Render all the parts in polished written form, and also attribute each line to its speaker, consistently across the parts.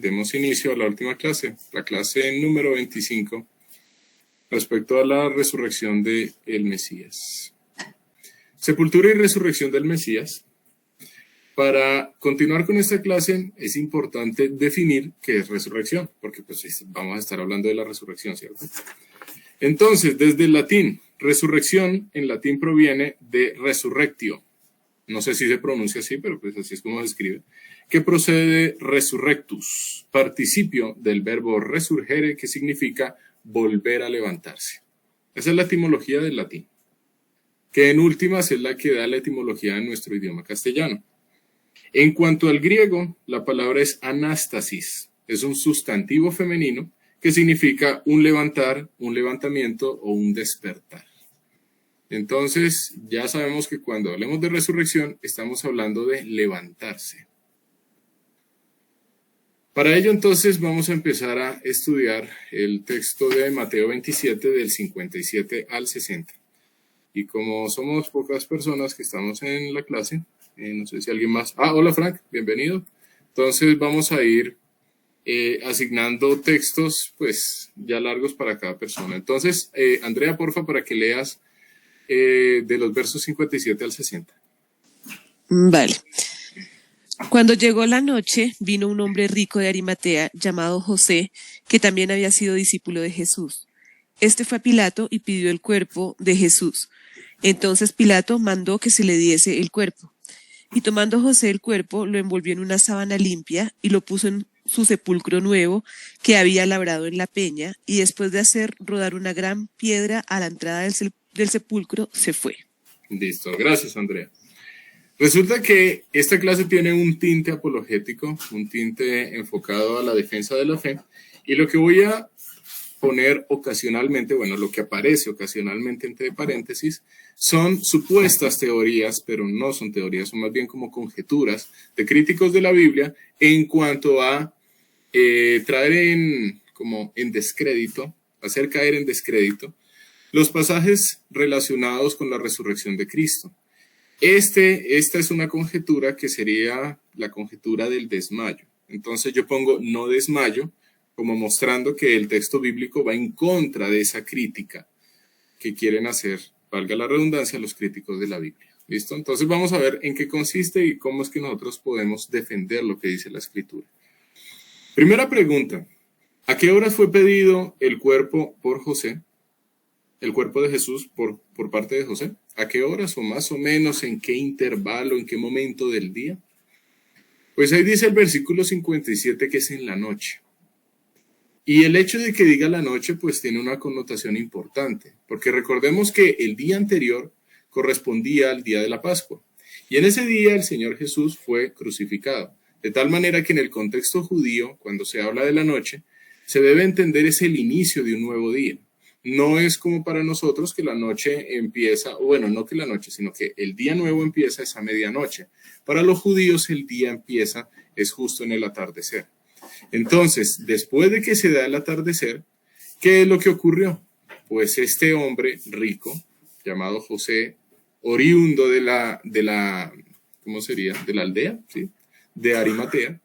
Speaker 1: demos inicio a la última clase, la clase número 25, respecto a la resurrección del Mesías. Sepultura y resurrección del Mesías. Para continuar con esta clase es importante definir qué es resurrección, porque pues vamos a estar hablando de la resurrección, ¿cierto? Entonces, desde el latín, resurrección en latín proviene de resurrectio. No sé si se pronuncia así, pero pues así es como se escribe. Que procede de resurrectus, participio del verbo resurgere, que significa volver a levantarse. Esa es la etimología del latín, que en últimas es la que da la etimología en nuestro idioma castellano. En cuanto al griego, la palabra es anástasis, es un sustantivo femenino que significa un levantar, un levantamiento o un despertar. Entonces, ya sabemos que cuando hablemos de resurrección, estamos hablando de levantarse. Para ello, entonces, vamos a empezar a estudiar el texto de Mateo 27, del 57 al 60. Y como somos pocas personas que estamos en la clase, no sé si alguien más... hola Frank, bienvenido. Entonces, vamos a ir asignando textos, pues, ya largos para cada persona. Entonces, Andrea, porfa, para que leas de los versos 57 al 60.
Speaker 2: Vale. Cuando llegó la noche, vino un hombre rico de Arimatea llamado José, que también había sido discípulo de Jesús. Este fue a Pilato y pidió el cuerpo de Jesús. Entonces Pilato mandó que se le diese el cuerpo. Y tomando José el cuerpo, lo envolvió en una sábana limpia y lo puso en su sepulcro nuevo que había labrado en la peña, y después de hacer rodar una gran piedra a la entrada del sepulcro, se fue.
Speaker 1: Listo, gracias Andrea. Resulta que esta clase tiene un tinte apologético, un tinte enfocado a la defensa de la fe, y lo que voy a poner ocasionalmente, bueno, lo que aparece ocasionalmente entre paréntesis, son supuestas teorías, pero no son teorías, son más bien como conjeturas de críticos de la Biblia en cuanto a traer en descrédito, hacer caer en descrédito los pasajes relacionados con la resurrección de Cristo. Esta es una conjetura que sería la conjetura del desmayo. Entonces yo pongo no desmayo, como mostrando que el texto bíblico va en contra de esa crítica que quieren hacer, valga la redundancia, los críticos de la Biblia. ¿Listo? Entonces vamos a ver en qué consiste y cómo es que nosotros podemos defender lo que dice la Escritura. Primera pregunta, ¿a qué horas fue pedido el cuerpo por José? El cuerpo de Jesús por parte de José. ¿A qué horas o más o menos en qué intervalo, en qué momento del día? Pues ahí dice el versículo 57 que es en la noche. Y el hecho de que diga la noche pues tiene una connotación importante, porque recordemos que el día anterior correspondía al día de la Pascua. Y en ese día el Señor Jesús fue crucificado. De tal manera que en el contexto judío, cuando se habla de la noche, se debe entender es el inicio de un nuevo día. No es como para nosotros que la noche empieza, o bueno, no que la noche, sino que el día nuevo empieza esa medianoche. Para los judíos el día empieza es justo en el atardecer. Entonces, después de que se da el atardecer, ¿qué es lo que ocurrió? Pues este hombre rico, llamado José, oriundo de la ¿cómo sería? De la aldea, ¿sí? De Arimatea.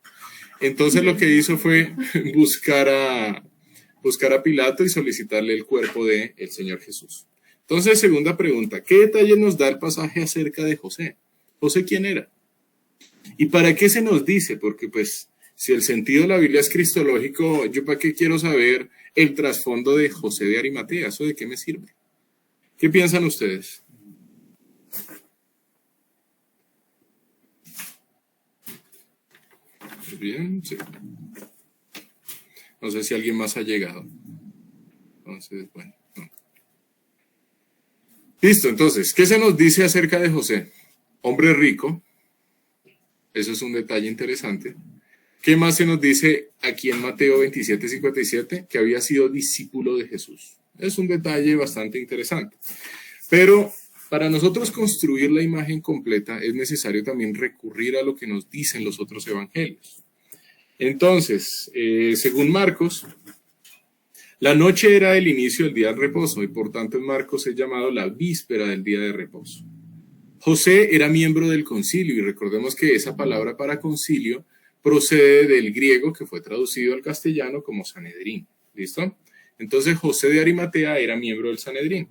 Speaker 1: Entonces lo que hizo fue buscar a Pilato y solicitarle el cuerpo del Señor Jesús. Entonces, segunda pregunta, ¿qué detalles nos da el pasaje acerca de José? ¿José quién era? ¿Y para qué se nos dice? Porque pues, si el sentido de la Biblia es cristológico, ¿yo para qué quiero saber el trasfondo de José de Arimatea? ¿Eso de qué me sirve? ¿Qué piensan ustedes? Bien, sí. No sé si alguien más ha llegado. Entonces, bueno. No. Listo, entonces, ¿qué se nos dice acerca de José? Hombre rico. Eso es un detalle interesante. ¿Qué más se nos dice aquí en Mateo 27:57? Que había sido discípulo de Jesús. Es un detalle bastante interesante. Pero para nosotros construir la imagen completa es necesario también recurrir a lo que nos dicen los otros evangelios. Entonces, según Marcos, la noche era el inicio del día de reposo y por tanto en Marcos es llamado la víspera del día de reposo. José era miembro del concilio y recordemos que esa palabra para concilio procede del griego que fue traducido al castellano como Sanedrín. ¿Listo? Entonces José de Arimatea era miembro del Sanedrín.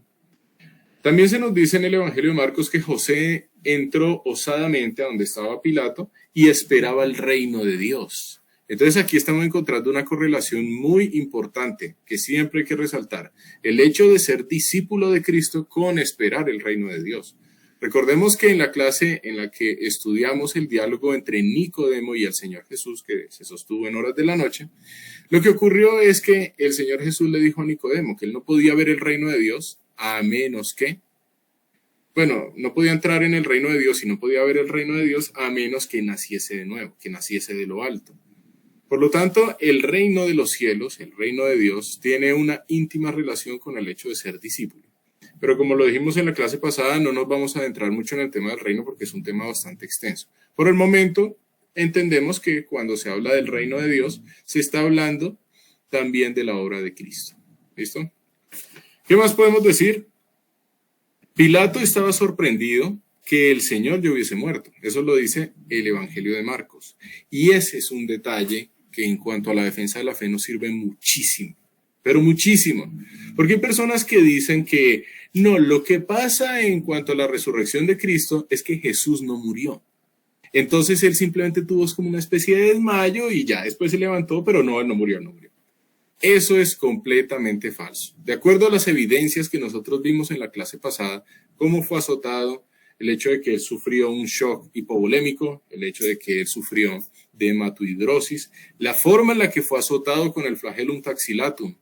Speaker 1: También se nos dice en el Evangelio de Marcos que José entró osadamente a donde estaba Pilato y esperaba el reino de Dios. Entonces aquí estamos encontrando una correlación muy importante que siempre hay que resaltar. El hecho de ser discípulo de Cristo con esperar el reino de Dios. Recordemos que en la clase en la que estudiamos el diálogo entre Nicodemo y el Señor Jesús, que se sostuvo en horas de la noche, lo que ocurrió es que el Señor Jesús le dijo a Nicodemo que él no podía ver el reino de Dios a menos que, bueno, no podía entrar en el reino de Dios y no podía ver el reino de Dios a menos que naciese de nuevo, que naciese de lo alto. Por lo tanto, el reino de los cielos, el reino de Dios, tiene una íntima relación con el hecho de ser discípulo. Pero como lo dijimos en la clase pasada, no nos vamos a adentrar mucho en el tema del reino porque es un tema bastante extenso. Por el momento, entendemos que cuando se habla del reino de Dios, se está hablando también de la obra de Cristo. ¿Listo? ¿Qué más podemos decir? Pilato estaba sorprendido que el Señor ya hubiese muerto. Eso lo dice el Evangelio de Marcos. Y ese es un detalle que en cuanto a la defensa de la fe nos sirve muchísimo, pero muchísimo. Porque hay personas que dicen que no, lo que pasa en cuanto a la resurrección de Cristo es que Jesús no murió. Entonces él simplemente tuvo como una especie de desmayo y ya después se levantó, pero no, él no murió, no murió. Eso es completamente falso. De acuerdo a las evidencias que nosotros vimos en la clase pasada, cómo fue azotado, el hecho de que él sufrió un shock hipovolémico, el hecho de que él sufrió de hematohidrosis, la forma en la que fue azotado con el flagellum taxillatum,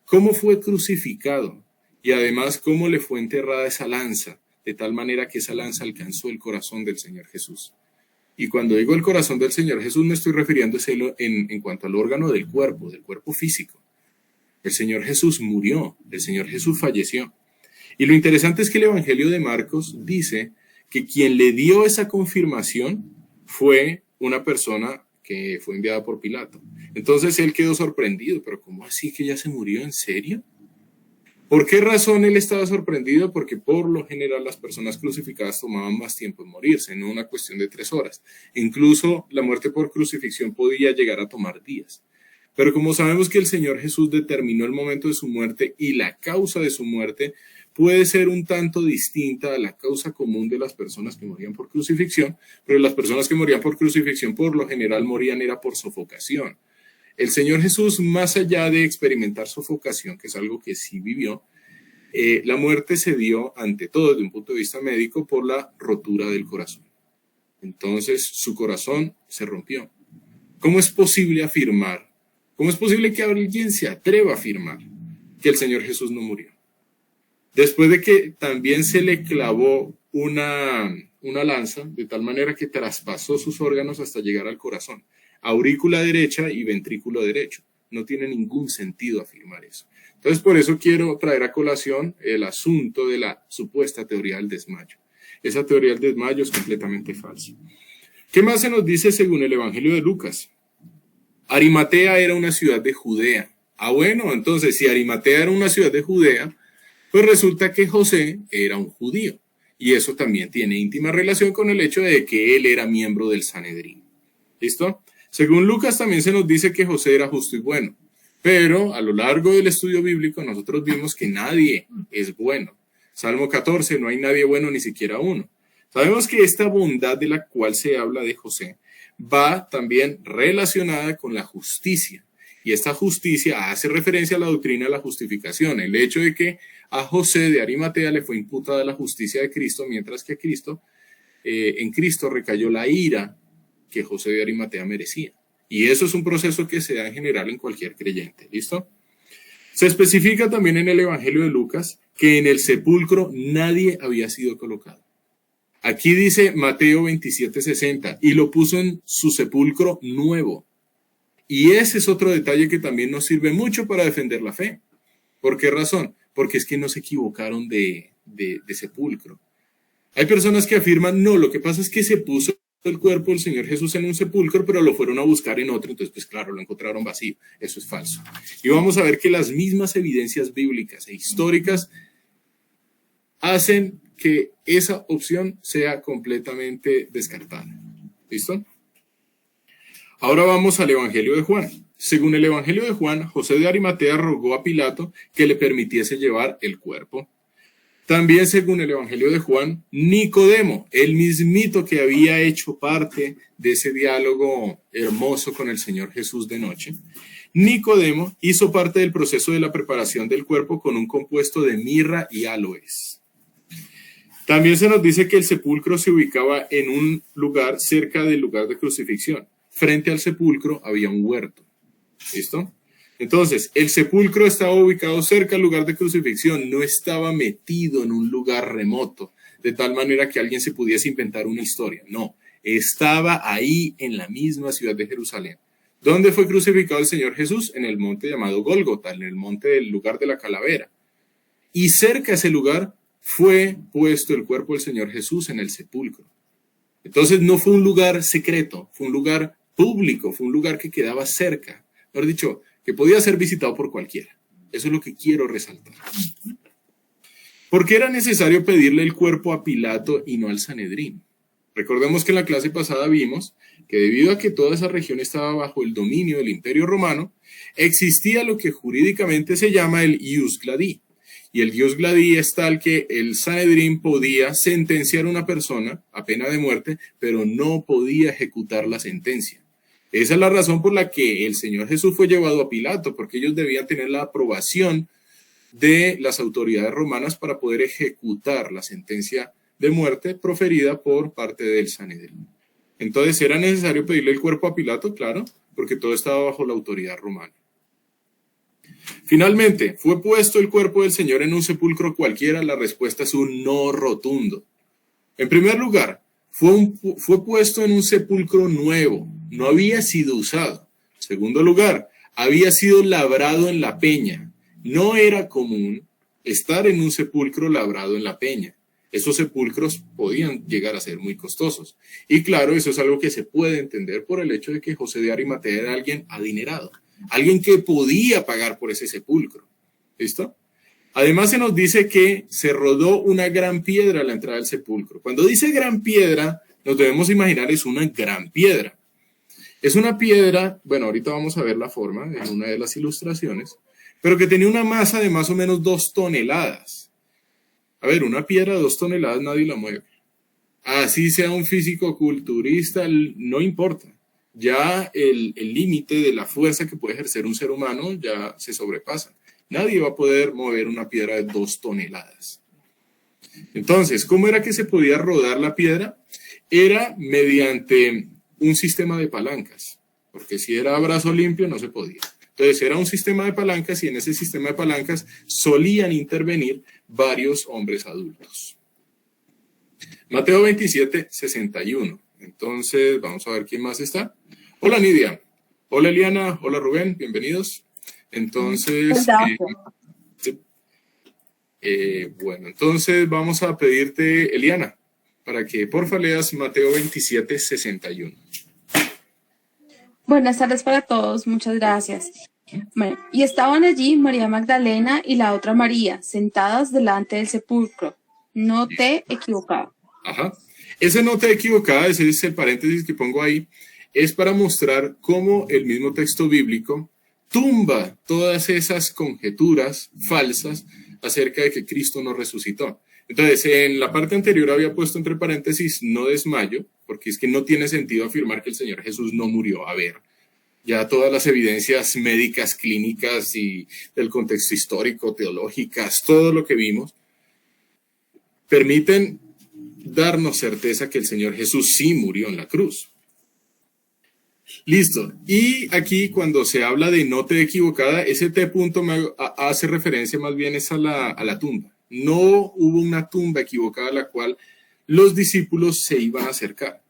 Speaker 1: cómo fue crucificado y además cómo le fue enterrada esa lanza, de tal manera que esa lanza alcanzó el corazón del Señor Jesús. Y cuando digo el corazón del Señor Jesús, me estoy refiriendo en cuanto al órgano del cuerpo físico. El Señor Jesús murió, el Señor Jesús falleció. Y lo interesante es que el Evangelio de Marcos dice que quien le dio esa confirmación fue una persona que fue enviada por Pilato. Entonces él quedó sorprendido, pero ¿cómo así que ya se murió? ¿En serio? ¿Por qué razón él estaba sorprendido? Porque por lo general las personas crucificadas tomaban más tiempo en morirse, no una cuestión de 3 horas. Incluso la muerte por crucifixión podía llegar a tomar días. Pero como sabemos que el Señor Jesús determinó el momento de su muerte y la causa de su muerte puede ser un tanto distinta a la causa común de las personas que morían por crucifixión, pero las personas que morían por crucifixión por lo general morían era por sofocación. El Señor Jesús, más allá de experimentar sofocación, que es algo que sí vivió, la muerte se dio ante todo desde un punto de vista médico por la rotura del corazón. Entonces su corazón se rompió. ¿Cómo es posible afirmar? ¿Cómo es posible que alguien se atreva a afirmar que el Señor Jesús no murió? Después de que también se le clavó una lanza, de tal manera que traspasó sus órganos hasta llegar al corazón. Aurícula derecha y ventrículo derecho. No tiene ningún sentido afirmar eso. Entonces, por eso quiero traer a colación el asunto de la supuesta teoría del desmayo. Esa teoría del desmayo es completamente falsa. ¿Qué más se nos dice según el Evangelio de Lucas? Arimatea era una ciudad de Judea. Bueno, entonces, si Arimatea era una ciudad de Judea, pues resulta que José era un judío. Y eso también tiene íntima relación con el hecho de que él era miembro del Sanedrín. ¿Listo? Según Lucas también se nos dice que José era justo y bueno, pero a lo largo del estudio bíblico nosotros vimos que nadie es bueno. Salmo 14, no hay nadie bueno ni siquiera uno. Sabemos que esta bondad de la cual se habla de José va también relacionada con la justicia. Y esta justicia hace referencia a la doctrina de la justificación, el hecho de que a José de Arimatea le fue imputada la justicia de Cristo, mientras que en Cristo recayó la ira que José de Arimatea merecía. Y eso es un proceso que se da en general en cualquier creyente. ¿Listo? Se especifica también en el Evangelio de Lucas que en el sepulcro nadie había sido colocado. Aquí dice Mateo 27:60, y lo puso en su sepulcro nuevo. Y ese es otro detalle que también nos sirve mucho para defender la fe. ¿Por qué razón? Porque es que no se equivocaron de sepulcro. Hay personas que afirman, no, lo que pasa es que se puso el cuerpo del Señor Jesús en un sepulcro, pero lo fueron a buscar en otro, entonces pues claro, lo encontraron vacío. Eso es falso. Y vamos a ver que las mismas evidencias bíblicas e históricas hacen que esa opción sea completamente descartada. ¿Listo? Ahora vamos al Evangelio de Juan. Según el Evangelio de Juan, José de Arimatea rogó a Pilato que le permitiese llevar el cuerpo. También según el Evangelio de Juan, Nicodemo, el mismito que había hecho parte de ese diálogo hermoso con el Señor Jesús de noche, Nicodemo hizo parte del proceso de la preparación del cuerpo con un compuesto de mirra y aloes. También se nos dice que el sepulcro se ubicaba en un lugar cerca del lugar de crucifixión. Frente al sepulcro había un huerto. ¿Listo? Entonces, el sepulcro estaba ubicado cerca al lugar de crucifixión, no estaba metido en un lugar remoto, de tal manera que alguien se pudiese inventar una historia. No, estaba ahí en la misma ciudad de Jerusalén. ¿Dónde fue crucificado el Señor Jesús? En el monte llamado Gólgota, en el monte del lugar de la calavera. Y cerca a ese lugar fue puesto el cuerpo del Señor Jesús en el sepulcro. Entonces no fue un lugar secreto, fue un lugar público, fue un lugar que quedaba cerca. Mejor dicho, que podía ser visitado por cualquiera. Eso es lo que quiero resaltar. ¿Por qué era necesario pedirle el cuerpo a Pilato y no al Sanedrín? Recordemos que en la clase pasada vimos que debido a que toda esa región estaba bajo el dominio del Imperio Romano, existía lo que jurídicamente se llama el ius gladi. Y el ius gladi es tal que el Sanedrín podía sentenciar a una persona a pena de muerte, pero no podía ejecutar la sentencia. Esa es la razón por la que el Señor Jesús fue llevado a Pilato, porque ellos debían tener la aprobación de las autoridades romanas para poder ejecutar la sentencia de muerte proferida por parte del Sanedrín. Entonces, ¿era necesario pedirle el cuerpo a Pilato? Claro, porque todo estaba bajo la autoridad romana. Finalmente, ¿fue puesto el cuerpo del Señor en un sepulcro cualquiera? La respuesta es un no rotundo. En primer lugar, fue puesto en un sepulcro nuevo, no había sido usado. En segundo lugar, había sido labrado en la peña. No era común estar en un sepulcro labrado en la peña. Esos sepulcros podían llegar a ser muy costosos. Y claro, eso es algo que se puede entender por el hecho de que José de Arimatea era alguien adinerado, alguien que podía pagar por ese sepulcro. ¿Listo? Además se nos dice que se rodó una gran piedra a la entrada del sepulcro. Cuando dice gran piedra, nos debemos imaginar es una gran piedra. Es una piedra, bueno, ahorita vamos a ver la forma en una de las ilustraciones, pero que tenía una masa de más o menos 2 toneladas. A ver, una piedra de 2 toneladas nadie la mueve. Así sea un físico-culturista, no importa. Ya el límite de la fuerza que puede ejercer un ser humano ya se sobrepasa. Nadie va a poder mover una piedra de 2 toneladas. Entonces, ¿cómo era que se podía rodar la piedra? Era mediante un sistema de palancas, porque si era a brazo limpio no se podía. Entonces era un sistema de palancas y en ese sistema de palancas solían intervenir varios hombres adultos. Mateo 27, 61. Entonces, vamos a ver quién más está. Hola Nidia. Hola Eliana. Hola Rubén. Bienvenidos. Entonces, bueno, entonces vamos a pedirte, Eliana, para que porfa leas Mateo 27, 61.
Speaker 3: Buenas tardes para todos, muchas gracias. Bueno, y estaban allí María Magdalena y la otra María, sentadas delante del sepulcro. No te equivocaba.
Speaker 1: Ajá. Ese no te equivocaba, ese es el paréntesis que pongo ahí, es para mostrar cómo el mismo texto bíblico tumba todas esas conjeturas falsas acerca de que Cristo no resucitó. Entonces, en la parte anterior había puesto entre paréntesis no desmayo, porque es que no tiene sentido afirmar que el Señor Jesús no murió. A ver, ya todas las evidencias médicas, clínicas y del contexto histórico, teológicas, todo lo que vimos, permiten darnos certeza que el Señor Jesús sí murió en la cruz. Listo. Y aquí cuando se habla de no te equivocada, ese T punto hace referencia más bien es a la tumba. No hubo una tumba equivocada a la cual los discípulos se iban a acercar.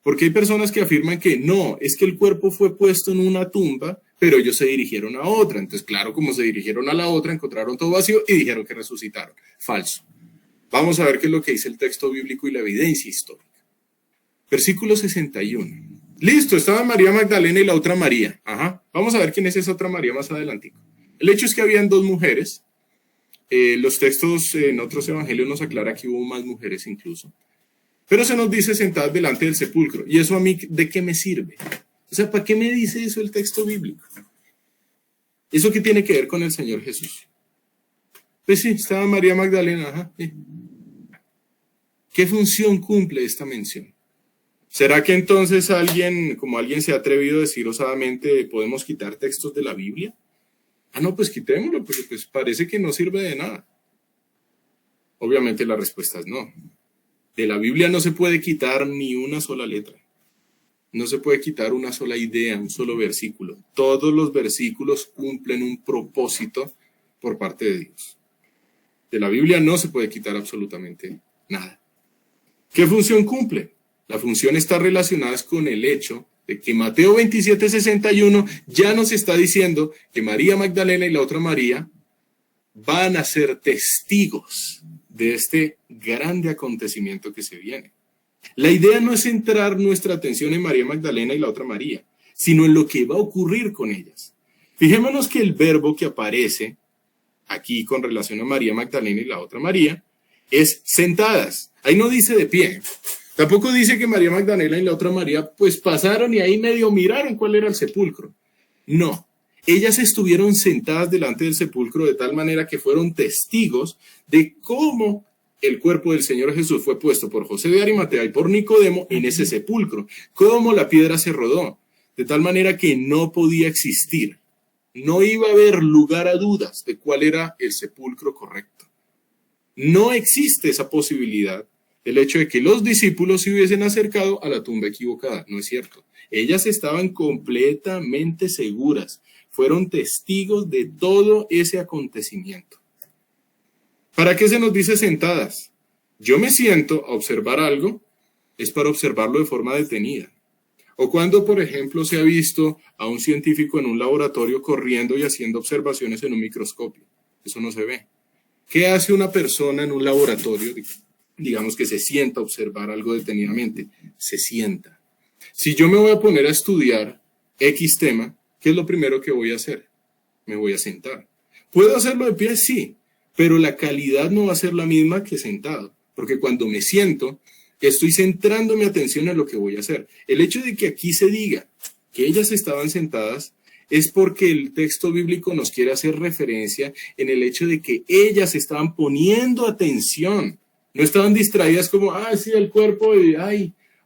Speaker 1: Porque hay personas que afirman que no, es que el cuerpo fue puesto en una tumba, pero ellos se dirigieron a otra. Entonces, claro, como se dirigieron a la otra, encontraron todo vacío y dijeron que resucitaron. Falso. Vamos a ver qué es lo que dice el texto bíblico y la evidencia histórica. Versículo 61. Listo, estaban María Magdalena y la otra María. Ajá. Vamos a ver quién es esa otra María más adelantico. El hecho es que habían 2 mujeres. Los textos en otros evangelios nos aclara que hubo más mujeres incluso. Pero se nos dice sentadas delante del sepulcro. ¿Y eso a mí de qué me sirve? O sea, ¿para qué me dice eso el texto bíblico? ¿Eso qué tiene que ver con el Señor Jesús? Pues sí, estaba María Magdalena. Ajá, sí. ¿Qué función cumple esta mención? ¿Será que entonces alguien se ha atrevido a decir osadamente, podemos quitar textos de la Biblia? Ah, no, pues quitémoslo, porque pues parece que no sirve de nada. Obviamente la respuesta es no. De la Biblia no se puede quitar ni una sola letra. No se puede quitar una sola idea, un solo versículo. Todos los versículos cumplen un propósito por parte de Dios. De la Biblia no se puede quitar absolutamente nada. ¿Qué función cumple? La función está relacionada con el hecho de que Mateo 27:61 ya nos está diciendo que María Magdalena y la otra María van a ser testigos de este grande acontecimiento que se viene. La idea no es centrar nuestra atención en María Magdalena y la otra María, sino en lo que va a ocurrir con ellas. Fijémonos que el verbo que aparece aquí con relación a María Magdalena y la otra María es sentadas. Ahí no dice de pie. Tampoco dice que María Magdalena y la otra María pues pasaron y ahí medio miraron cuál era el sepulcro. No, ellas estuvieron sentadas delante del sepulcro de tal manera que fueron testigos de cómo el cuerpo del Señor Jesús fue puesto por José de Arimatea y por Nicodemo en ese sepulcro, cómo la piedra se rodó, de tal manera que no podía existir. No iba a haber lugar a dudas de cuál era el sepulcro correcto. No existe esa posibilidad del hecho de que los discípulos se hubiesen acercado a la tumba equivocada. No es cierto. Ellas estaban completamente seguras. Fueron testigos de todo ese acontecimiento. ¿Para qué se nos dice sentadas? Yo me siento a observar algo, es para observarlo de forma detenida. O cuando, por ejemplo, se ha visto a un científico en un laboratorio corriendo y haciendo observaciones en un microscopio. Eso no se ve. ¿Qué hace una persona en un laboratorio? Digamos que se sienta a observar algo detenidamente. Se sienta. Si yo me voy a poner a estudiar X tema, ¿qué es lo primero que voy a hacer? Me voy a sentar. ¿Puedo hacerlo de pie? Sí, pero la calidad no va a ser la misma que sentado, porque cuando me siento, estoy centrando mi atención en lo que voy a hacer. El hecho de que aquí se diga que ellas estaban sentadas es porque el texto bíblico nos quiere hacer referencia en el hecho de que ellas estaban poniendo atención. No estaban distraídas como, sí, el cuerpo, y,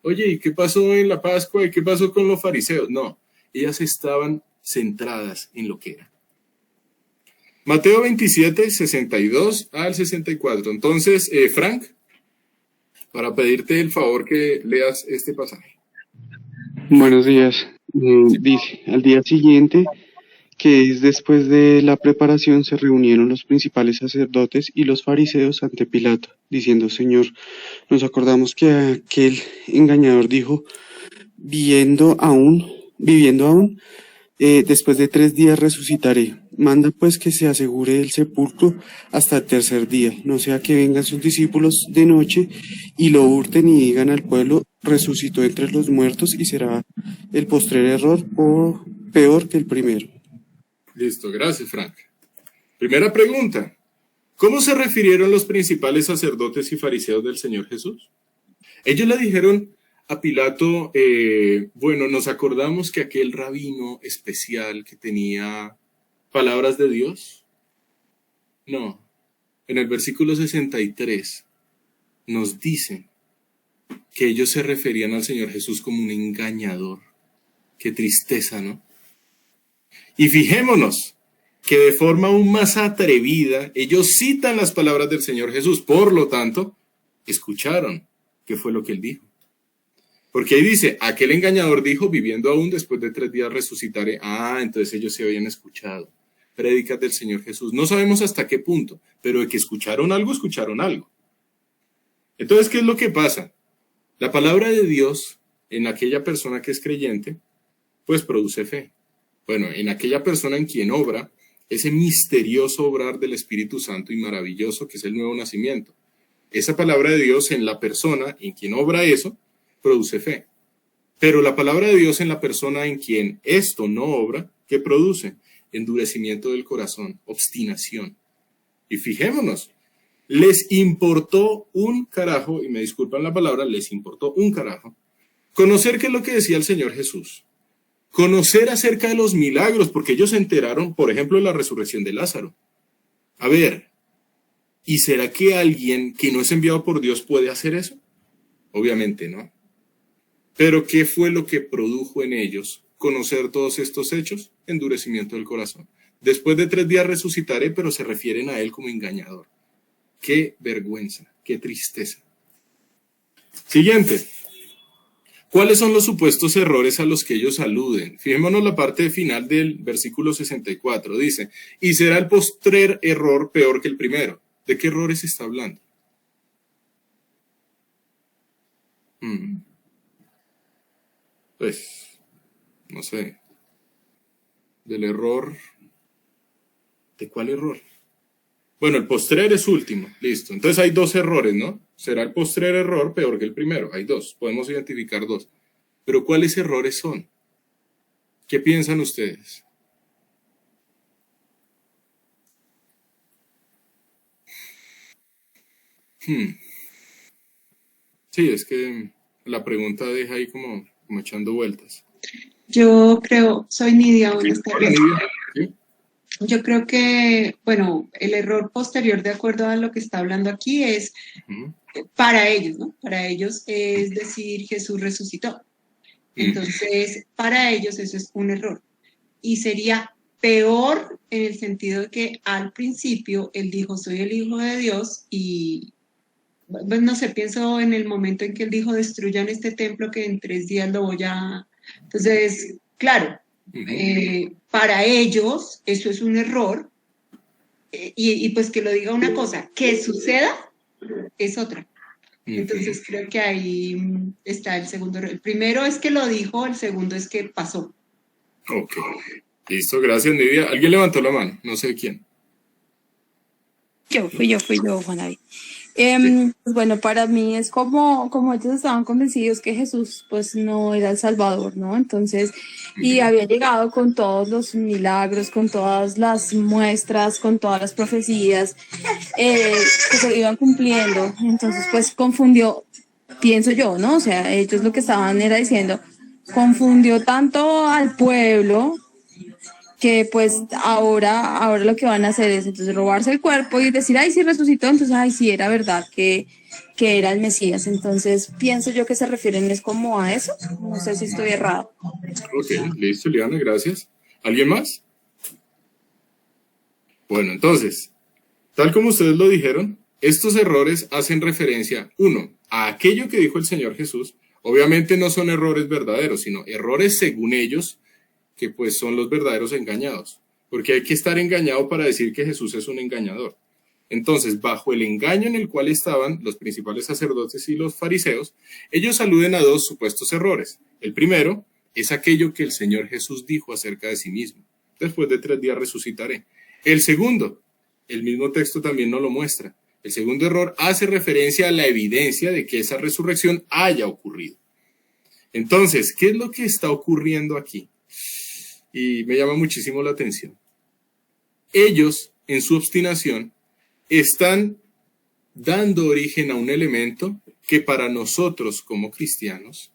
Speaker 1: oye, ¿y qué pasó en la Pascua? ¿Y qué pasó con los fariseos? No, ellas estaban centradas en lo que era. Mateo 27, 62 al 64. Entonces, Frank, para pedirte el favor que leas este pasaje.
Speaker 4: Buenos días. Dice, al día siguiente, que es después de la preparación, se reunieron los principales sacerdotes y los fariseos ante Pilato, diciendo, Señor, nos acordamos que aquel engañador dijo, viviendo aún, después de 3 días resucitaré. Manda pues que se asegure el sepulcro hasta el tercer día, no sea que vengan sus discípulos de noche y lo hurten y digan al pueblo, resucitó entre los muertos, y será el postrer error peor que el primero.
Speaker 1: Listo, gracias, Frank. Primera pregunta. ¿Cómo se refirieron los principales sacerdotes y fariseos del Señor Jesús? Ellos le dijeron a Pilato, nos acordamos que aquel rabino especial que tenía palabras de Dios. No, en el versículo 63 nos dicen que ellos se referían al Señor Jesús como un engañador. Qué tristeza, ¿no? Y fijémonos que de forma aún más atrevida, ellos citan las palabras del Señor Jesús. Por lo tanto, escucharon qué fue lo que él dijo. Porque ahí dice, aquel engañador dijo, viviendo aún después de 3 días resucitaré. Entonces ellos se habían escuchado prédicas del Señor Jesús. No sabemos hasta qué punto, pero de que escucharon algo, escucharon algo. Entonces, ¿qué es lo que pasa? La palabra de Dios en aquella persona que es creyente, pues produce fe. Bueno, en aquella persona en quien obra ese misterioso obrar del Espíritu Santo y maravilloso que es el nuevo nacimiento. Esa palabra de Dios en la persona en quien obra eso, produce fe. Pero la palabra de Dios en la persona en quien esto no obra, ¿qué produce? Endurecimiento del corazón, obstinación. Y fijémonos, les importó un carajo, y me disculpan la palabra, les importó un carajo, conocer qué es lo que decía el Señor Jesús. Conocer acerca de los milagros, porque ellos se enteraron, por ejemplo, de la resurrección de Lázaro. A ver, ¿y será que alguien que no es enviado por Dios puede hacer eso? Obviamente no. Pero ¿qué fue lo que produjo en ellos conocer todos estos hechos? Endurecimiento del corazón. Después de 3 días resucitaré, pero se refieren a él como engañador. Qué vergüenza, qué tristeza. Siguiente. ¿Cuáles son los supuestos errores a los que ellos aluden? Fijémonos la parte final del versículo 64. Dice, y será el postrer error peor que el primero. ¿De qué errores está hablando? Pues, no sé. Del error. ¿De cuál error? Bueno, el postrer es último, listo. Entonces hay 2 errores, ¿no? Será el postrer error peor que el primero. Hay 2, podemos identificar 2. Pero ¿cuáles errores son? ¿Qué piensan ustedes? Sí, es que la pregunta deja ahí como echando vueltas.
Speaker 5: Yo creo, soy Nidia, buenas
Speaker 1: Hola,
Speaker 5: tardes.
Speaker 1: Nidia. ¿Sí?
Speaker 5: Yo creo que, bueno, el error posterior, de acuerdo a lo que está hablando aquí, es para ellos, ¿no? Para ellos es decir, Jesús resucitó. Entonces, para ellos eso es un error. Y sería peor en el sentido de que al principio él dijo, soy el Hijo de Dios, y pues, no sé, pienso en el momento en que él dijo, destruyan este templo que en 3 días lo voy a... Entonces, claro, para ellos eso es un error, y pues que lo diga una cosa, que suceda es otra. Entonces creo que ahí está el segundo error. El primero es que lo dijo, el segundo es que pasó.
Speaker 1: Ok, listo, gracias, Nidia. ¿Alguien levantó la mano? No sé quién.
Speaker 3: Fui yo, Juan David. Pues bueno, para mí es como ellos estaban convencidos que Jesús pues no era el Salvador, ¿no? Entonces, y había llegado con todos los milagros, con todas las muestras, con todas las profecías que se iban cumpliendo. Entonces, pues confundió, pienso yo, ¿no? O sea, ellos lo que estaban era diciendo, confundió tanto al pueblo que pues ahora lo que van a hacer es entonces robarse el cuerpo y decir, ay, sí resucitó, entonces, ay, sí, era verdad que era el Mesías. Entonces, pienso yo que se refieren es como a eso. No sé si estoy errado.
Speaker 1: Ok, listo, Liana, gracias. ¿Alguien más? Bueno, entonces, tal como ustedes lo dijeron, estos errores hacen referencia, 1, a aquello que dijo el Señor Jesús. Obviamente no son errores verdaderos, sino errores según ellos, que pues son los verdaderos engañados, porque hay que estar engañado para decir que Jesús es un engañador. Entonces, bajo el engaño en el cual estaban los principales sacerdotes y los fariseos, ellos aluden a 2 supuestos errores. El primero es aquello que el Señor Jesús dijo acerca de sí mismo, después de 3 días resucitaré. El segundo, el mismo texto también nos lo muestra. El segundo error hace referencia a la evidencia de que esa resurrección haya ocurrido. Entonces, ¿qué es lo que está ocurriendo aquí? Y me llama muchísimo la atención. Ellos, en su obstinación, están dando origen a un elemento que para nosotros como cristianos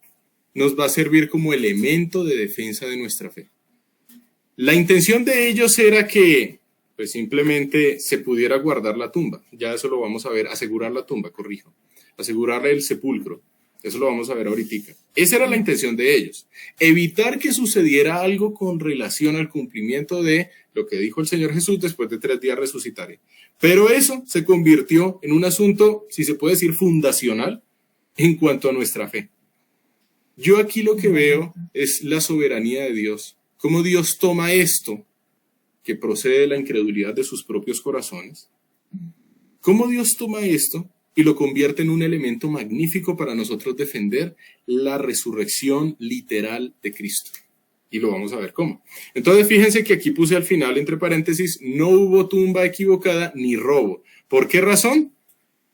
Speaker 1: nos va a servir como elemento de defensa de nuestra fe. La intención de ellos era que pues simplemente se pudiera guardar la tumba. Ya eso lo vamos a ver, asegurar la tumba, corrijo. Asegurar el sepulcro. Eso lo vamos a ver ahorita. Esa era la intención de ellos. Evitar que sucediera algo con relación al cumplimiento de lo que dijo el Señor Jesús, después de 3 días resucitaré. Pero eso se convirtió en un asunto, si se puede decir, fundacional en cuanto a nuestra fe. Yo aquí lo que veo es la soberanía de Dios. Cómo Dios toma esto que procede de la incredulidad de sus propios corazones. Cómo Dios toma esto y lo convierte en un elemento magnífico para nosotros defender la resurrección literal de Cristo. Y lo vamos a ver cómo. Entonces, fíjense que aquí puse al final, entre paréntesis, no hubo tumba equivocada ni robo. ¿Por qué razón?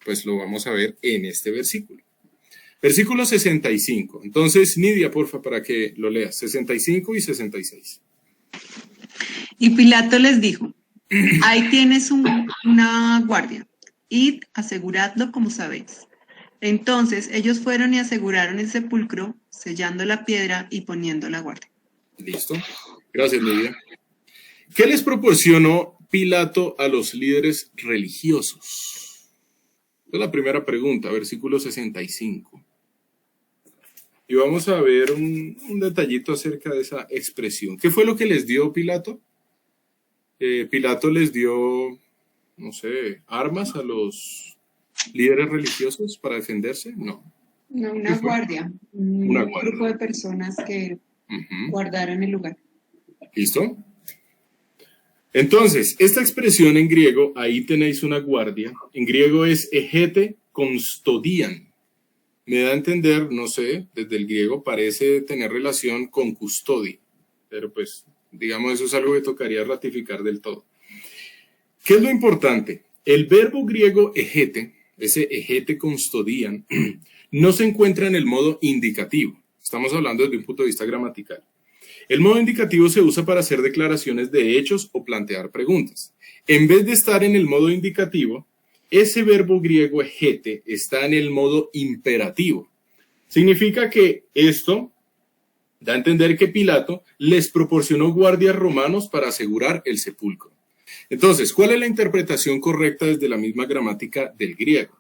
Speaker 1: Pues lo vamos a ver en este versículo. Versículo 65. Entonces, Nidia, porfa, para que lo leas. 65 y 66.
Speaker 5: Y Pilato les dijo, ahí tienes una guardia. Id, aseguradlo como sabéis. Entonces ellos fueron y aseguraron el sepulcro, sellando la piedra y poniendo la guardia.
Speaker 1: Listo. Gracias, Lidia. ¿Qué les proporcionó Pilato a los líderes religiosos? Es la primera pregunta, versículo 65. Y vamos a ver un detallito acerca de esa expresión. ¿Qué fue lo que les dio Pilato? Pilato les dio, no sé, armas a los líderes religiosos para defenderse. No.
Speaker 5: No, una guardia.
Speaker 1: Una
Speaker 5: Un
Speaker 1: guardia.
Speaker 5: grupo de personas que guardaron el lugar.
Speaker 1: ¿Listo? Entonces, esta expresión en griego, ahí tenéis una guardia. En griego es egete constodian. Me da a entender, no sé, desde el griego parece tener relación con custodia. Pero pues, digamos, eso es algo que tocaría ratificar del todo. ¿Qué es lo importante? El verbo griego egete, ese egete constodian, no se encuentra en el modo indicativo. Estamos hablando desde un punto de vista gramatical. El modo indicativo se usa para hacer declaraciones de hechos o plantear preguntas. En vez de estar en el modo indicativo, ese verbo griego egete está en el modo imperativo. Significa que esto da a entender que Pilato les proporcionó guardias romanos para asegurar el sepulcro. Entonces, ¿cuál es la interpretación correcta desde la misma gramática del griego?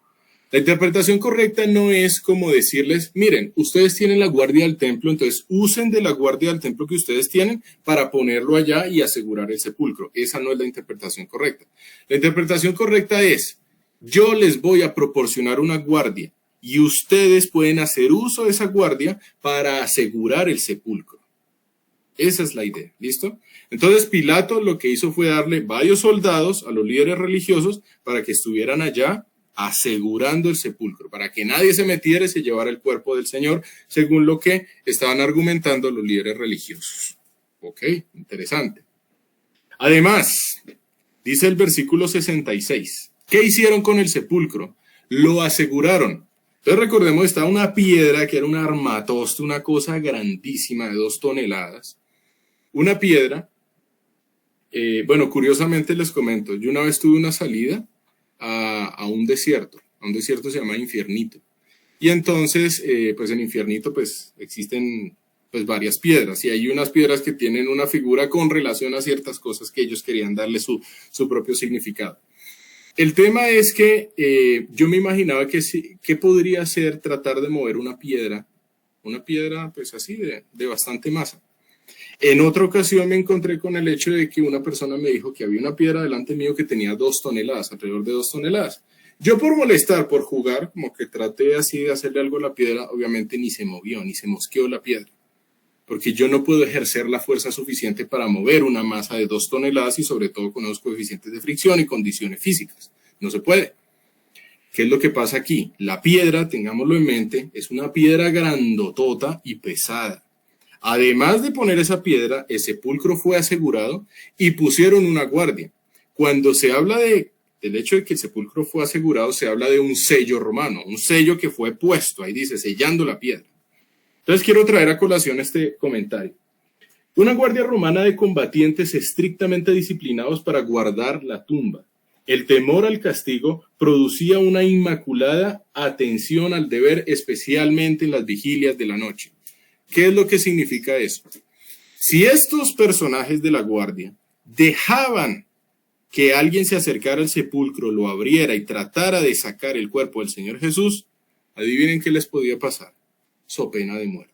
Speaker 1: La interpretación correcta no es como decirles, miren, ustedes tienen la guardia del templo, entonces usen de la guardia del templo que ustedes tienen para ponerlo allá y asegurar el sepulcro. Esa no es la interpretación correcta. La interpretación correcta es, yo les voy a proporcionar una guardia y ustedes pueden hacer uso de esa guardia para asegurar el sepulcro. Esa es la idea, ¿listo? Entonces Pilato lo que hizo fue darle varios soldados a los líderes religiosos para que estuvieran allá asegurando el sepulcro, para que nadie se metiera y se llevara el cuerpo del Señor, según lo que estaban argumentando los líderes religiosos. Ok, interesante. Además, dice el versículo 66, ¿qué hicieron con el sepulcro? Lo aseguraron. Entonces recordemos, estaba una piedra que era un armatoste, una cosa grandísima de 2 toneladas. Una piedra, bueno, curiosamente les comento, yo una vez tuve una salida a un desierto se llama Infiernito. Y entonces, pues en Infiernito pues existen pues varias piedras y hay unas piedras que tienen una figura con relación a ciertas cosas que ellos querían darle su propio significado. El tema es que yo me imaginaba que podría ser tratar de mover una piedra pues así de bastante masa. En otra ocasión me encontré con el hecho de que una persona me dijo que había una piedra delante mío que tenía 2 toneladas, alrededor de 2 toneladas. Yo por molestar, por jugar, como que traté así de hacerle algo a la piedra, obviamente ni se movió, ni se mosqueó la piedra. Porque yo no puedo ejercer la fuerza suficiente para mover una masa de 2 toneladas y sobre todo con los coeficientes de fricción y condiciones físicas. No se puede. ¿Qué es lo que pasa aquí? La piedra, tengámoslo en mente, es una piedra grandotota y pesada. Además de poner esa piedra, el sepulcro fue asegurado y pusieron una guardia. Cuando se habla del hecho de que el sepulcro fue asegurado, se habla de un sello romano, un sello que fue puesto, ahí dice, sellando la piedra. Entonces quiero traer a colación este comentario. Una guardia romana de combatientes estrictamente disciplinados para guardar la tumba. El temor al castigo producía una inmaculada atención al deber, especialmente en las vigilias de la noche. ¿Qué es lo que significa eso? Si estos personajes de la guardia dejaban que alguien se acercara al sepulcro, lo abriera y tratara de sacar el cuerpo del Señor Jesús, adivinen qué les podía pasar. So pena de muerte.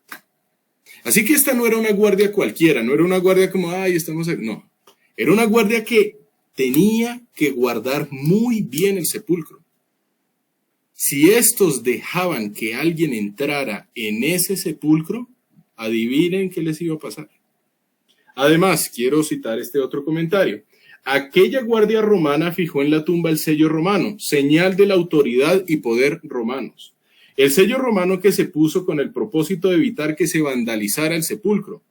Speaker 1: Así que esta no era una guardia cualquiera, no era una guardia como, ay, estamos aquí. No, era una guardia que tenía que guardar muy bien el sepulcro. Si estos dejaban que alguien entrara en ese sepulcro, adivinen qué les iba a pasar. Además, quiero citar este otro comentario. Aquella guardia romana fijó en la tumba el sello romano, señal de la autoridad y poder romanos. El sello romano que se puso con el propósito de evitar que se vandalizara el sepulcro.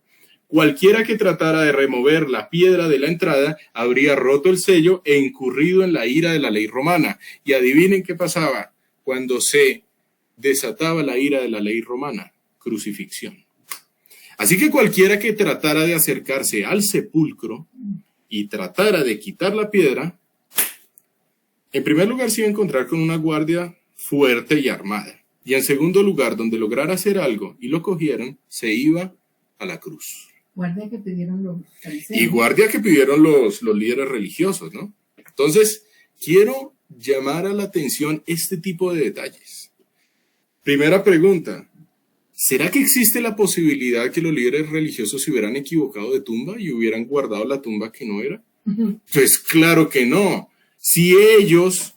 Speaker 1: Cualquiera que tratara de remover la piedra de la entrada habría roto el sello e incurrido en la ira de la ley romana. Y adivinen qué pasaba cuando se desataba la ira de la ley romana. Crucifixión. Así que cualquiera que tratara de acercarse al sepulcro y tratara de quitar la piedra, en primer lugar se iba a encontrar con una guardia fuerte y armada. Y en segundo lugar, donde lograra hacer algo y lo cogieran, se iba a la cruz.
Speaker 6: Guardia que pidieron los fariseos.
Speaker 1: Y guardia que pidieron los líderes religiosos, ¿no? Entonces, quiero llamar a la atención este tipo de detalles. Primera pregunta, ¿será que existe la posibilidad que los líderes religiosos se hubieran equivocado de tumba y hubieran guardado la tumba que no era? Pues claro que no. Si ellos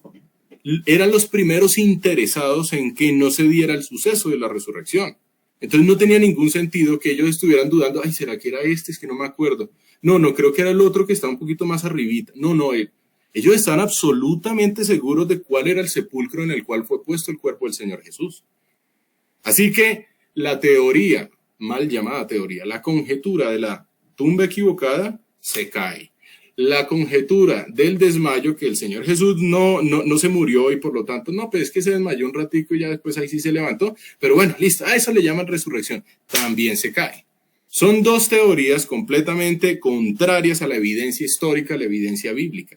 Speaker 1: eran los primeros interesados en que no se diera el suceso de la resurrección, entonces no tenía ningún sentido que ellos estuvieran dudando, ay, ¿será que era este? Es que no me acuerdo. No, creo que era el otro que estaba un poquito más arribita. No, ellos estaban absolutamente seguros de cuál era el sepulcro en el cual fue puesto el cuerpo del Señor Jesús. Así que la teoría, mal llamada teoría, la conjetura de la tumba equivocada se cae. La conjetura del desmayo, que el Señor Jesús no se murió y por lo tanto, no, pues es que se desmayó un ratico y ya después ahí sí se levantó, pero bueno, listo, a eso le llaman resurrección, también se cae. Son dos teorías completamente contrarias a la evidencia histórica, a la evidencia bíblica.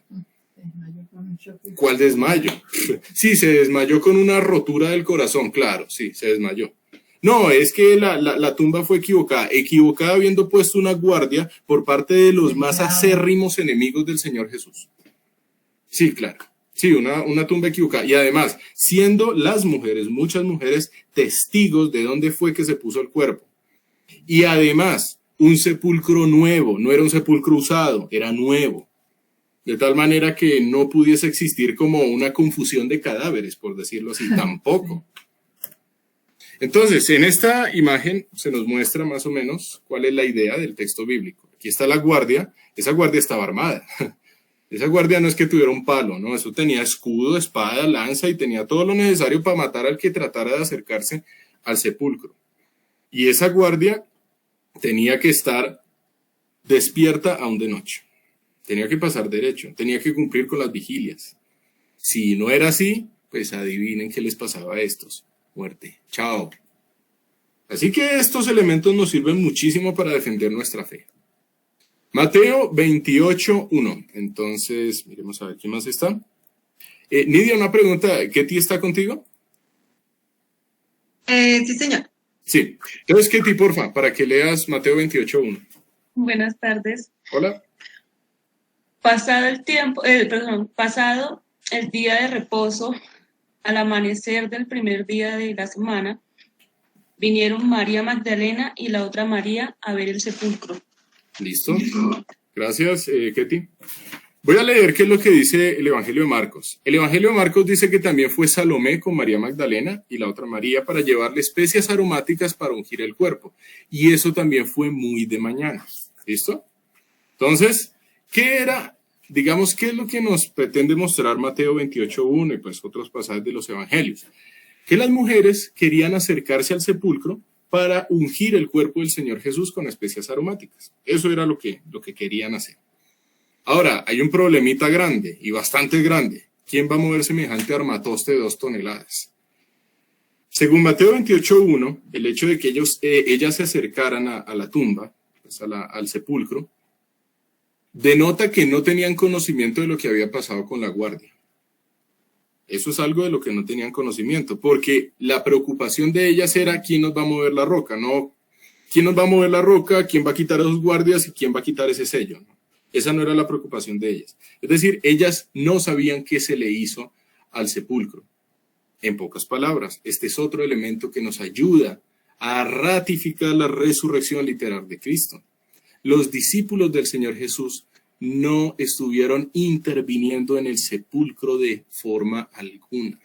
Speaker 1: ¿Cuál desmayo? Sí, se desmayó con una rotura del corazón, claro, sí, se desmayó. No, es que la tumba fue equivocada habiendo puesto una guardia por parte de los más acérrimos enemigos del Señor Jesús. Sí, claro, sí, una tumba equivocada. Y además, siendo las mujeres, muchas mujeres, testigos de dónde fue que se puso el cuerpo. Y además, un sepulcro nuevo, no era un sepulcro usado, era nuevo. De tal manera que no pudiese existir como una confusión de cadáveres, por decirlo así, tampoco. Entonces, en esta imagen se nos muestra más o menos cuál es la idea del texto bíblico. Aquí está la guardia, esa guardia estaba armada. Esa guardia no es que tuviera un palo, no, eso tenía escudo, espada, lanza y tenía todo lo necesario para matar al que tratara de acercarse al sepulcro. Y esa guardia tenía que estar despierta aún de noche. Tenía que pasar derecho, tenía que cumplir con las vigilias. Si no era así, pues adivinen qué les pasaba a estos. Muerte. Chao. Así que estos elementos nos sirven muchísimo para defender nuestra fe. Mateo 28:1. Entonces, miremos a ver quién más está. Nidia, una pregunta. ¿Ketty está contigo?
Speaker 5: Sí, señor.
Speaker 1: Sí. Entonces, Ketty, porfa, para que leas Mateo 28:1.
Speaker 7: Buenas tardes.
Speaker 1: Hola.
Speaker 7: Pasado el día de reposo, al amanecer del primer día de la semana, vinieron María Magdalena y la otra María a ver el sepulcro.
Speaker 1: Listo. Gracias, Ketty. Voy a leer qué es lo que dice el Evangelio de Marcos. El Evangelio de Marcos dice que también fue Salomé con María Magdalena y la otra María para llevarle especias aromáticas para ungir el cuerpo. Y eso también fue muy de mañana. ¿Listo? Entonces, ¿qué era? Digamos, ¿qué es lo que nos pretende mostrar Mateo 28:1 y pues otros pasajes de los evangelios? Que las mujeres querían acercarse al sepulcro para ungir el cuerpo del Señor Jesús con especias aromáticas. Eso era lo que querían hacer. Ahora, hay un problemita grande y bastante grande. ¿Quién va a mover semejante armatoste de 2 toneladas? Según Mateo 28:1, el hecho de que ellas se acercaran a la tumba, pues al sepulcro, denota que no tenían conocimiento de lo que había pasado con la guardia. Eso es algo de lo que no tenían conocimiento, porque la preocupación de ellas era quién nos va a mover la roca, no quién nos va a mover la roca, quién va a quitar a esos guardias y quién va a quitar ese sello, ¿no? Esa no era la preocupación de ellas. Es decir, ellas no sabían qué se le hizo al sepulcro. En pocas palabras, este es otro elemento que nos ayuda a ratificar la resurrección literal de Cristo. Los discípulos del Señor Jesús no estuvieron interviniendo en el sepulcro de forma alguna.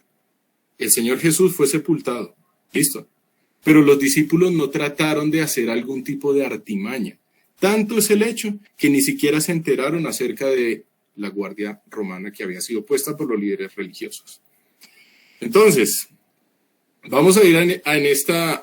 Speaker 1: El Señor Jesús fue sepultado, listo. Pero los discípulos no trataron de hacer algún tipo de artimaña. Tanto es el hecho que ni siquiera se enteraron acerca de la guardia romana que había sido puesta por los líderes religiosos. Entonces, vamos a ir en esta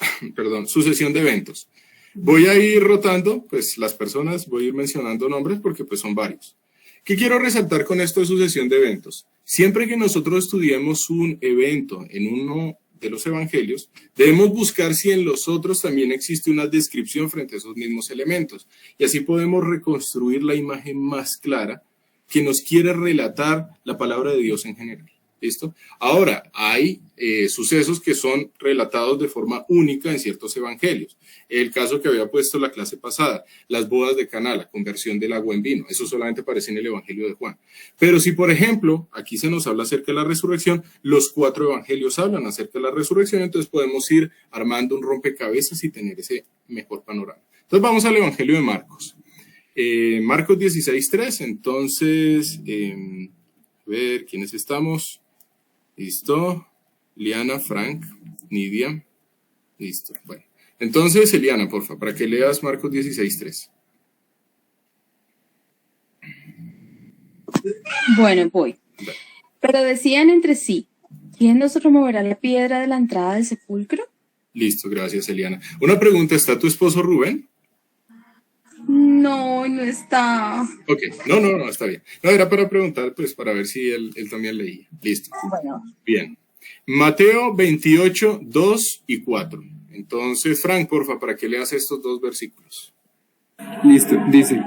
Speaker 1: sucesión de eventos. Voy a ir rotando, pues las personas, voy a ir mencionando nombres porque pues son varios. ¿Qué quiero resaltar con esto de sucesión de eventos? Siempre que nosotros estudiemos un evento en uno de los evangelios, debemos buscar si en los otros también existe una descripción frente a esos mismos elementos. Y así podemos reconstruir la imagen más clara que nos quiere relatar la palabra de Dios en general. ¿Listo? Ahora, hay sucesos que son relatados de forma única en ciertos evangelios. El caso que había puesto la clase pasada, las bodas de Caná, la conversión del agua en vino, eso solamente aparece en el evangelio de Juan. Pero si, por ejemplo, aquí se nos habla acerca de la resurrección, los 4 evangelios hablan acerca de la resurrección, entonces podemos ir armando un rompecabezas y tener ese mejor panorama. Entonces vamos al evangelio de Marcos. Marcos 16:3, entonces, a ver, ¿quiénes estamos? Listo. Liana, Frank, Nidia. Listo. Bueno. Entonces, Eliana, porfa, para que leas Marcos 16:3.
Speaker 3: Bueno, voy. Pero decían entre sí, ¿quién nos removerá la piedra de la entrada del sepulcro?
Speaker 1: Listo, gracias, Eliana. Una pregunta, ¿está tu esposo Rubén?
Speaker 3: No, no está.
Speaker 1: Ok, no, está bien. No, era para preguntar, pues, para ver si él también leía. Listo.
Speaker 3: Bueno.
Speaker 1: Bien. Mateo 28, 2 y 4. Entonces, Frank, porfa, para que leas estos 2 versículos.
Speaker 4: Listo, dice.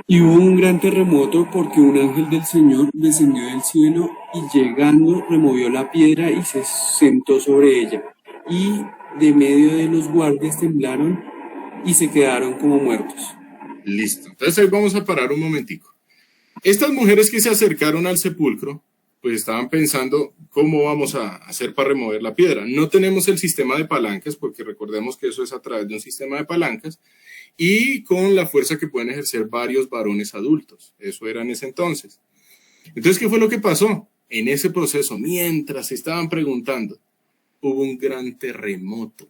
Speaker 4: Y hubo un gran terremoto porque un ángel del Señor descendió del cielo y llegando removió la piedra y se sentó sobre ella. Y de medio de los guardias temblaron y se quedaron como muertos.
Speaker 1: Listo. Entonces ahí vamos a parar un momentico. Estas mujeres que se acercaron al sepulcro, pues estaban pensando cómo vamos a hacer para remover la piedra. No tenemos el sistema de palancas, porque recordemos que eso es a través de un sistema de palancas, y con la fuerza que pueden ejercer varios varones adultos. Eso era en ese entonces. Entonces, ¿qué fue lo que pasó? En ese proceso, mientras se estaban preguntando, hubo un gran terremoto.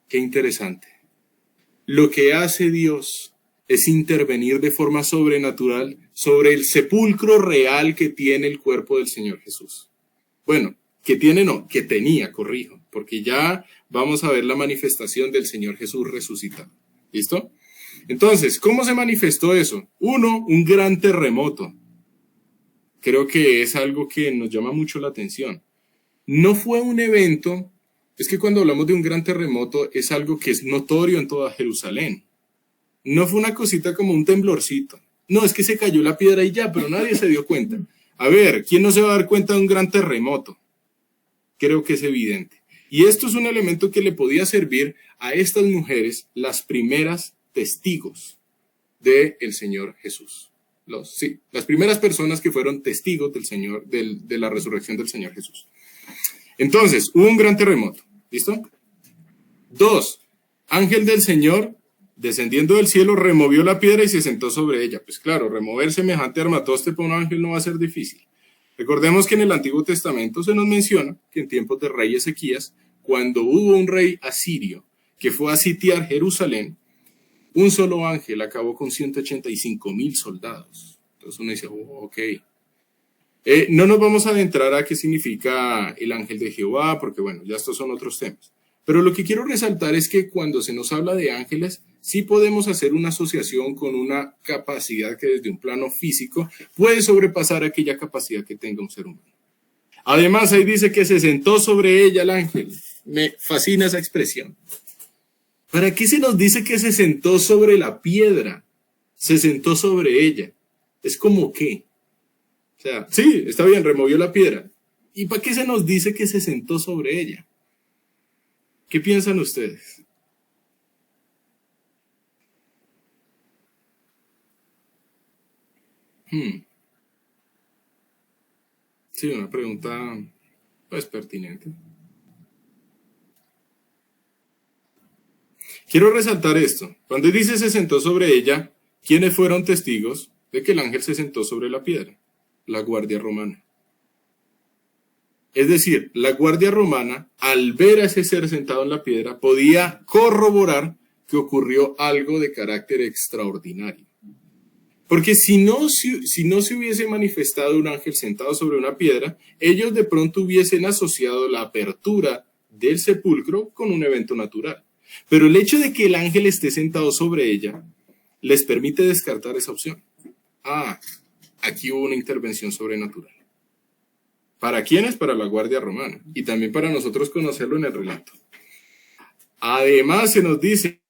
Speaker 1: Qué interesante. Lo que hace Dios es intervenir de forma sobrenatural sobre el sepulcro real que tiene el cuerpo del Señor Jesús. Bueno, que tiene no, que tenía, corrijo, porque ya vamos a ver la manifestación del Señor Jesús resucitado. ¿Listo? Entonces, ¿cómo se manifestó eso? 1, un gran terremoto. Creo que es algo que nos llama mucho la atención. No fue un evento, es que cuando hablamos de un gran terremoto es algo que es notorio en toda Jerusalén. No fue una cosita como un temblorcito. No, es que se cayó la piedra y ya, pero nadie se dio cuenta. A ver, ¿quién no se va a dar cuenta de un gran terremoto? Creo que es evidente. Y esto es un elemento que le podía servir a estas mujeres, las primeras testigos del Señor Jesús. Las primeras personas que fueron testigos del Señor, de la resurrección del Señor Jesús. Entonces, hubo un gran terremoto. ¿Listo? 2, ángel del Señor, descendiendo del cielo, removió la piedra y se sentó sobre ella. Pues claro, remover semejante armatoste para un ángel no va a ser difícil. Recordemos que en el Antiguo Testamento se nos menciona que en tiempos del rey Ezequías, cuando hubo un rey asirio que fue a sitiar Jerusalén, un solo ángel acabó con 185,000 soldados. Entonces uno dice, ok. No nos vamos a adentrar a qué significa el ángel de Jehová, porque bueno, ya estos son otros temas. Pero lo que quiero resaltar es que cuando se nos habla de ángeles, sí podemos hacer una asociación con una capacidad que desde un plano físico puede sobrepasar aquella capacidad que tenga un ser humano. Además, ahí dice que se sentó sobre ella el ángel. Me fascina esa expresión. ¿Para qué se nos dice que se sentó sobre la piedra? Se sentó sobre ella. Es como qué. O sea, sí, está bien, removió la piedra. ¿Y para qué se nos dice que se sentó sobre ella? ¿Qué piensan ustedes? Sí, una pregunta, pues, pertinente. Quiero resaltar esto. Cuando dice se sentó sobre ella, ¿quiénes fueron testigos de que el ángel se sentó sobre la piedra? La guardia romana. Es decir, la guardia romana, al ver a ese ser sentado en la piedra, podía corroborar que ocurrió algo de carácter extraordinario. Porque si no se hubiese manifestado un ángel sentado sobre una piedra, ellos de pronto hubiesen asociado la apertura del sepulcro con un evento natural. Pero el hecho de que el ángel esté sentado sobre ella les permite descartar esa opción. Aquí hubo una intervención sobrenatural. ¿Para quiénes? Para la guardia romana. Y también para nosotros conocerlo en el relato. Además se nos dice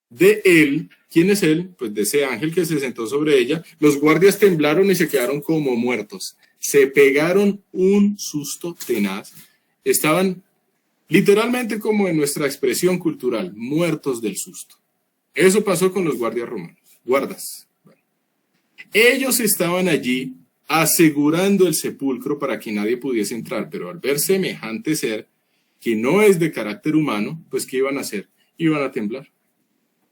Speaker 1: de él, ¿quién es él? Pues de ese ángel que se sentó sobre ella. Los guardias temblaron y se quedaron como muertos. se pegaron un susto tenaz. Estaban literalmente, como en nuestra expresión cultural, muertos del susto. Eso pasó con los guardas. Bueno, ellos estaban allí asegurando el sepulcro para que nadie pudiese entrar, pero al ver semejante ser, que no es de carácter humano, pues ¿qué iban a hacer? Iban a temblar.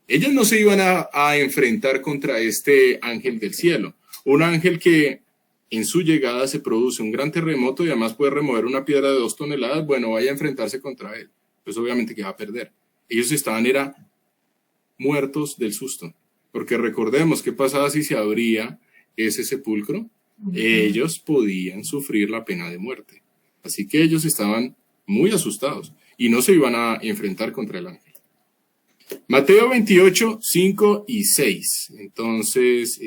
Speaker 1: Ellos no se iban a enfrentar contra este ángel del cielo, un ángel que en su llegada se produce un gran terremoto y además puede remover una piedra de 2 toneladas, bueno, vaya a enfrentarse contra él. Pues obviamente que va a perder. Ellos estaban muertos del susto, porque recordemos qué pasaba si se abría ese sepulcro. Ellos podían sufrir la pena de muerte. Así que ellos estaban muy asustados y no se iban a enfrentar contra el ángel. Mateo 28, 5 y 6. Entonces,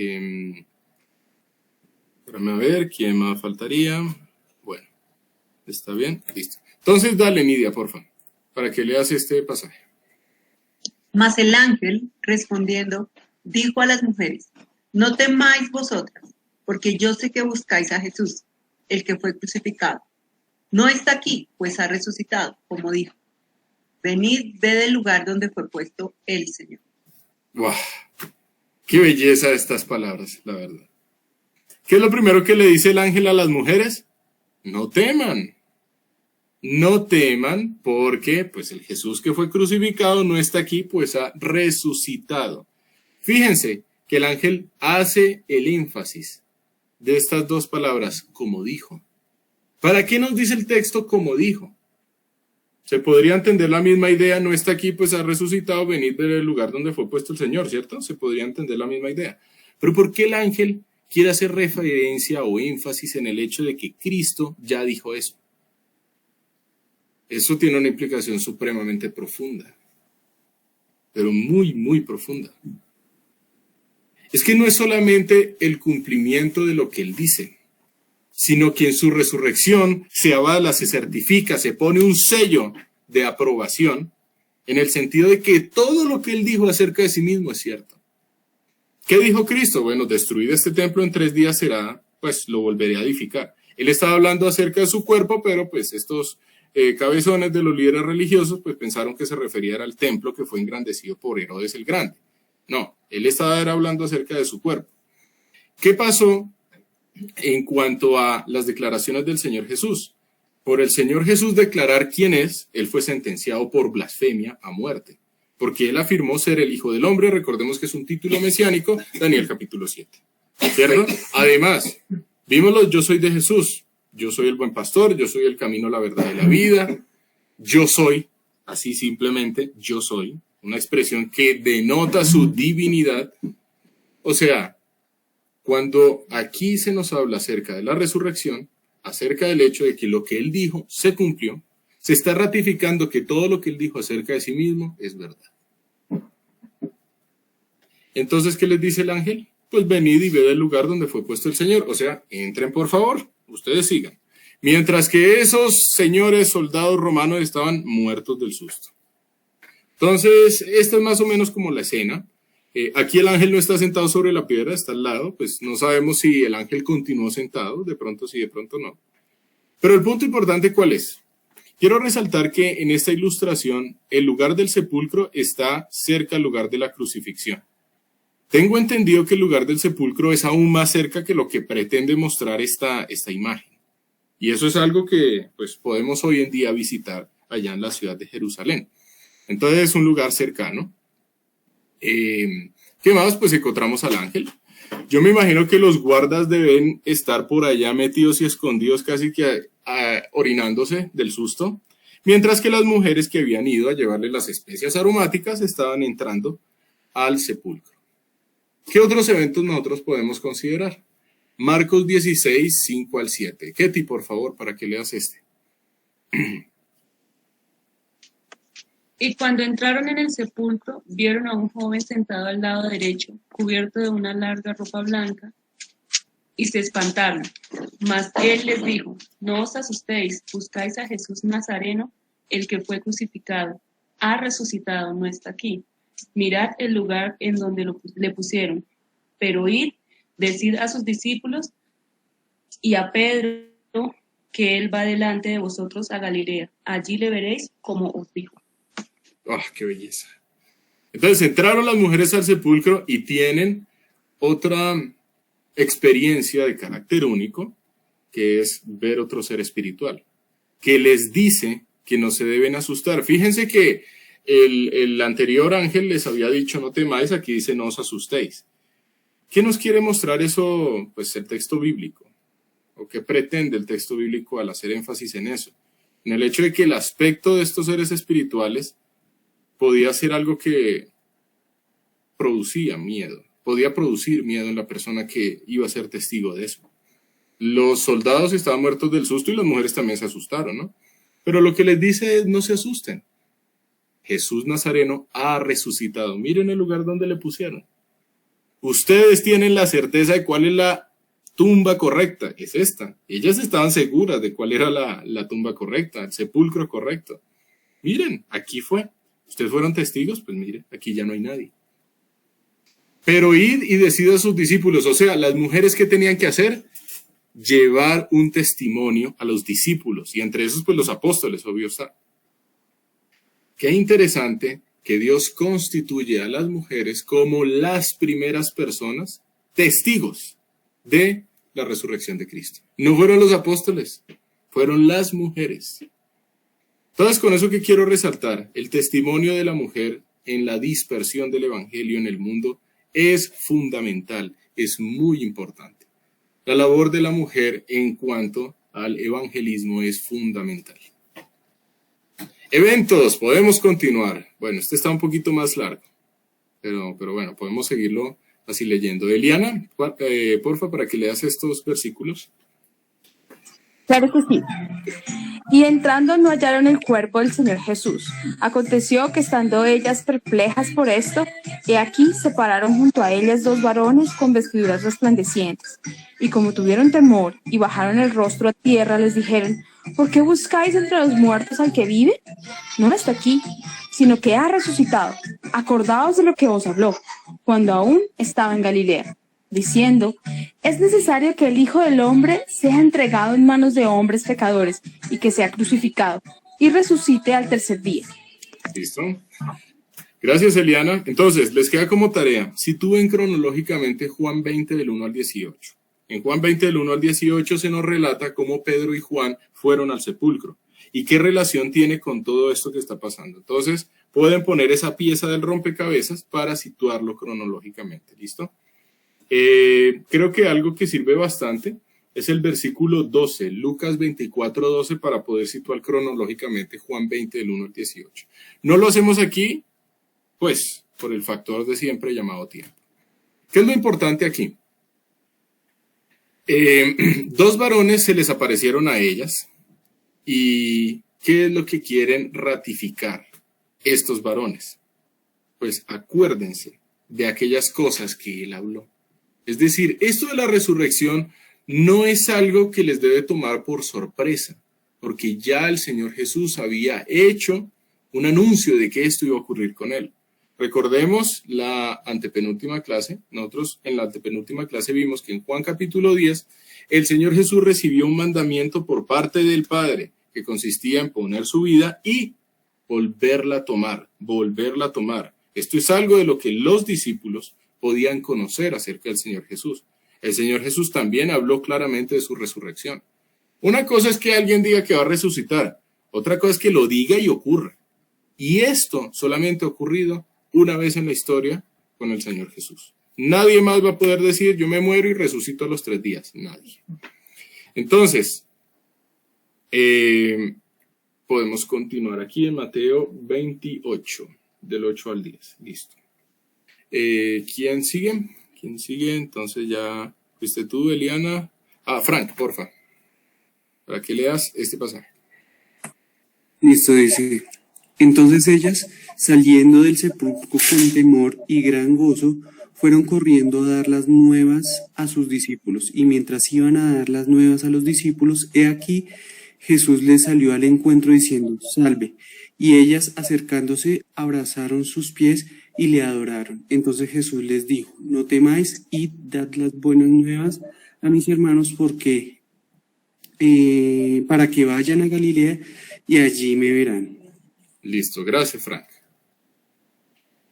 Speaker 1: espérame a ver, ¿quién más faltaría? Bueno, ¿está bien? Listo. Entonces, dale, Nidia, porfa, para que leas este pasaje.
Speaker 5: Mas el ángel, respondiendo, dijo a las mujeres, no temáis vosotras, porque yo sé que buscáis a Jesús, el que fue crucificado. No está aquí, pues ha resucitado, como dijo. Venid, ved el lugar donde fue puesto el Señor.
Speaker 1: ¡Wow! ¡Qué belleza estas palabras, la verdad! ¿Qué es lo primero que le dice el ángel a las mujeres? No teman. No teman porque pues el Jesús que fue crucificado no está aquí, pues ha resucitado. Fíjense que el ángel hace el énfasis de estas dos palabras, como dijo. ¿Para qué nos dice el texto como dijo? Se podría entender la misma idea, no está aquí, pues ha resucitado, venid del lugar donde fue puesto el Señor, ¿cierto? Se podría entender la misma idea. Pero ¿por qué el ángel quiere hacer referencia o énfasis en el hecho de que Cristo ya dijo eso? Eso tiene una implicación supremamente profunda, pero muy, muy profunda. Es que no es solamente el cumplimiento de lo que Él dice, sino que en su resurrección se avala, se certifica, se pone un sello de aprobación, en el sentido de que todo lo que Él dijo acerca de sí mismo es cierto. ¿Qué dijo Cristo? Bueno, destruido este templo en 3 días será, pues lo volveré a edificar. Él estaba hablando acerca de su cuerpo, pero pues estos cabezones de los líderes religiosos pues pensaron que se refería al templo que fue engrandecido por Herodes el Grande. No, él estaba hablando acerca de su cuerpo. ¿Qué pasó en cuanto a las declaraciones del Señor Jesús? Por el Señor Jesús declarar quién es, él fue sentenciado por blasfemia a muerte, porque él afirmó ser el Hijo del Hombre. Recordemos que es un título mesiánico, Daniel capítulo 7, ¿cierto? Además, vimos yo soy de Jesús, yo soy el buen pastor, yo soy el camino, la verdad y la vida, yo soy, así simplemente, yo soy, una expresión que denota su divinidad. O sea, cuando aquí se nos habla acerca de la resurrección, acerca del hecho de que lo que él dijo se cumplió, se está ratificando que todo lo que él dijo acerca de sí mismo es verdad. Entonces, ¿qué les dice el ángel? Pues venid y ved el lugar donde fue puesto el Señor. O sea, entren por favor, ustedes sigan. Mientras que esos señores soldados romanos estaban muertos del susto. Entonces, esta es más o menos como la escena. Aquí el ángel no está sentado sobre la piedra, está al lado, pues no sabemos si el ángel continuó sentado, de pronto sí, de pronto no. Pero el punto importante, ¿cuál es? Quiero resaltar que en esta ilustración el lugar del sepulcro está cerca al lugar de la crucifixión. Tengo entendido que el lugar del sepulcro es aún más cerca que lo que pretende mostrar esta imagen. Y eso es algo que pues, podemos hoy en día visitar allá en la ciudad de Jerusalén. Entonces es un lugar cercano. ¿Qué más? Pues encontramos al ángel. Yo me imagino que los guardas deben estar por allá metidos y escondidos casi que orinándose del susto, mientras que las mujeres que habían ido a llevarle las especias aromáticas estaban entrando al sepulcro. ¿Qué otros eventos nosotros podemos considerar? Marcos 16, 5 al 7. Ketty, por favor, para que leas este.
Speaker 7: Y cuando entraron en el sepulcro, vieron a un joven sentado al lado derecho, cubierto de una larga ropa blanca, y se espantaron. Mas él les dijo, no os asustéis, buscáis a Jesús Nazareno, el que fue crucificado. Ha resucitado, no está aquí. Mirad el lugar en donde le pusieron. Pero id, decid a sus discípulos y a Pedro, que él va delante de vosotros a Galilea. Allí le veréis como os dijo.
Speaker 1: ¡Ah, qué belleza! Entonces entraron las mujeres al sepulcro y tienen otra experiencia de carácter único, que es ver otro ser espiritual, que les dice que no se deben asustar. Fíjense que el anterior ángel les había dicho no temáis, aquí dice no os asustéis. ¿Qué nos quiere mostrar eso? Pues el texto bíblico. ¿O qué pretende el texto bíblico al hacer énfasis en eso? En el hecho de que el aspecto de estos seres espirituales podía ser algo que producía miedo, podía producir miedo en la persona que iba a ser testigo de eso. Los soldados estaban muertos del susto y las mujeres también se asustaron, ¿no? Pero lo que les dice es no se asusten. Jesús Nazareno ha resucitado. Miren el lugar donde le pusieron. Ustedes tienen la certeza de cuál es la tumba correcta, es esta. Ellas estaban seguras de cuál era la tumba correcta, el sepulcro correcto. Miren, aquí fue. ¿Ustedes fueron testigos? Pues miren, aquí ya no hay nadie. Pero id y decid a sus discípulos, o sea, las mujeres que tenían que hacer, llevar un testimonio a los discípulos, y entre esos pues los apóstoles, obvio está. Qué interesante que Dios constituye a las mujeres como las primeras personas, testigos de la resurrección de Cristo. No fueron los apóstoles, fueron las mujeres. Entonces, con eso que quiero resaltar, el testimonio de la mujer en la dispersión del evangelio en el mundo es fundamental, es muy importante. La labor de la mujer en cuanto al evangelismo es fundamental. Eventos, podemos continuar. Bueno, este está un poquito más largo, pero bueno, podemos seguirlo así leyendo. Eliana, porfa, para que leas estos versículos.
Speaker 3: Claro que sí. Y entrando no hallaron el cuerpo del Señor Jesús. Aconteció que estando ellas perplejas por esto, he aquí se pararon junto a ellas dos varones con vestiduras resplandecientes. Y como tuvieron temor y bajaron el rostro a tierra, les dijeron, ¿por qué buscáis entre los muertos al que vive? No está aquí, sino que ha resucitado. Acordaos de lo que os habló, cuando aún estaba en Galilea, diciendo, es necesario que el Hijo del Hombre sea entregado en manos de hombres pecadores y que sea crucificado y resucite al tercer día.
Speaker 1: ¿Listo? Gracias, Eliana. Entonces, les queda como tarea, sitúen cronológicamente Juan 20 del 1 al 18. En Juan 20 del 1 al 18 se nos relata cómo Pedro y Juan fueron al sepulcro y qué relación tiene con todo esto que está pasando. Entonces, pueden poner esa pieza del rompecabezas para situarlo cronológicamente. ¿Listo? Creo que algo que sirve bastante es el versículo 12, Lucas 24, 12, para poder situar cronológicamente Juan 20 del 1 al 18. No lo hacemos aquí, pues, por el factor de siempre llamado tiempo. ¿Qué es lo importante aquí? Dos varones se les aparecieron a ellas y ¿qué es lo que quieren ratificar estos varones? Pues acuérdense de aquellas cosas que él habló. Es decir, esto de la resurrección no es algo que les debe tomar por sorpresa, porque ya el Señor Jesús había hecho un anuncio de que esto iba a ocurrir con él. Recordemos la antepenúltima clase. Nosotros en la antepenúltima clase vimos que en Juan capítulo 10 el Señor Jesús recibió un mandamiento por parte del Padre que consistía en poner su vida y volverla a tomar, volverla a tomar. Esto es algo de lo que los discípulos podían conocer acerca del Señor Jesús. El Señor Jesús también habló claramente de su resurrección. Una cosa es que alguien diga que va a resucitar, otra cosa es que lo diga y ocurra. Y esto solamente ha ocurrido una vez en la historia con el Señor Jesús. Nadie más va a poder decir, yo me muero y resucito a los 3 días. Nadie. Entonces, podemos continuar aquí en Mateo 28, del 8 al 10. Listo. ¿Quién sigue? ¿Quién sigue? Entonces ya fuiste tú, Eliana. Frank, porfa, para que leas este pasaje.
Speaker 4: Listo, dice. Entonces ellas, saliendo del sepulcro con temor y gran gozo, fueron corriendo a dar las nuevas a sus discípulos. Y mientras iban a dar las nuevas a los discípulos, he aquí, Jesús les salió al encuentro diciendo, salve. Y ellas, acercándose, abrazaron sus pies y le adoraron. Entonces Jesús les dijo, no temáis, id, dad las buenas nuevas a mis hermanos, porque
Speaker 8: para que vayan a Galilea y allí me verán.
Speaker 1: Listo, gracias, Frank.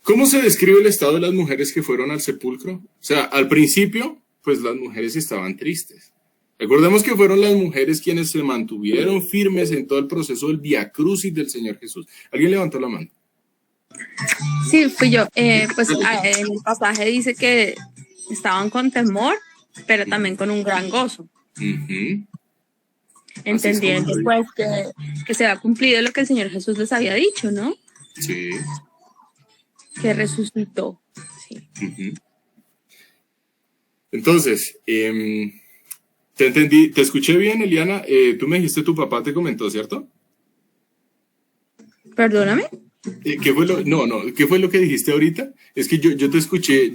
Speaker 1: ¿Cómo se describe el estado de las mujeres que fueron al sepulcro? O sea, al principio, pues las mujeres estaban tristes. Recordemos que fueron las mujeres quienes se mantuvieron firmes en todo el proceso del Vía Crucis del Señor Jesús. ¿Alguien levantó la mano?
Speaker 3: Sí, fui yo. Pues en el pasaje dice que estaban con temor, pero también con un gran gozo. Entendiendo pues que se ha cumplido lo que el Señor Jesús les había dicho, ¿no?
Speaker 1: Sí.
Speaker 3: Que resucitó. Sí.
Speaker 1: Entonces, te entendí, te escuché bien, Eliana. Tú me dijiste tu papá te comentó, ¿cierto?
Speaker 3: Perdóname.
Speaker 1: ¿Qué fue lo, no, ¿qué fue lo que dijiste ahorita? Es que yo te escuché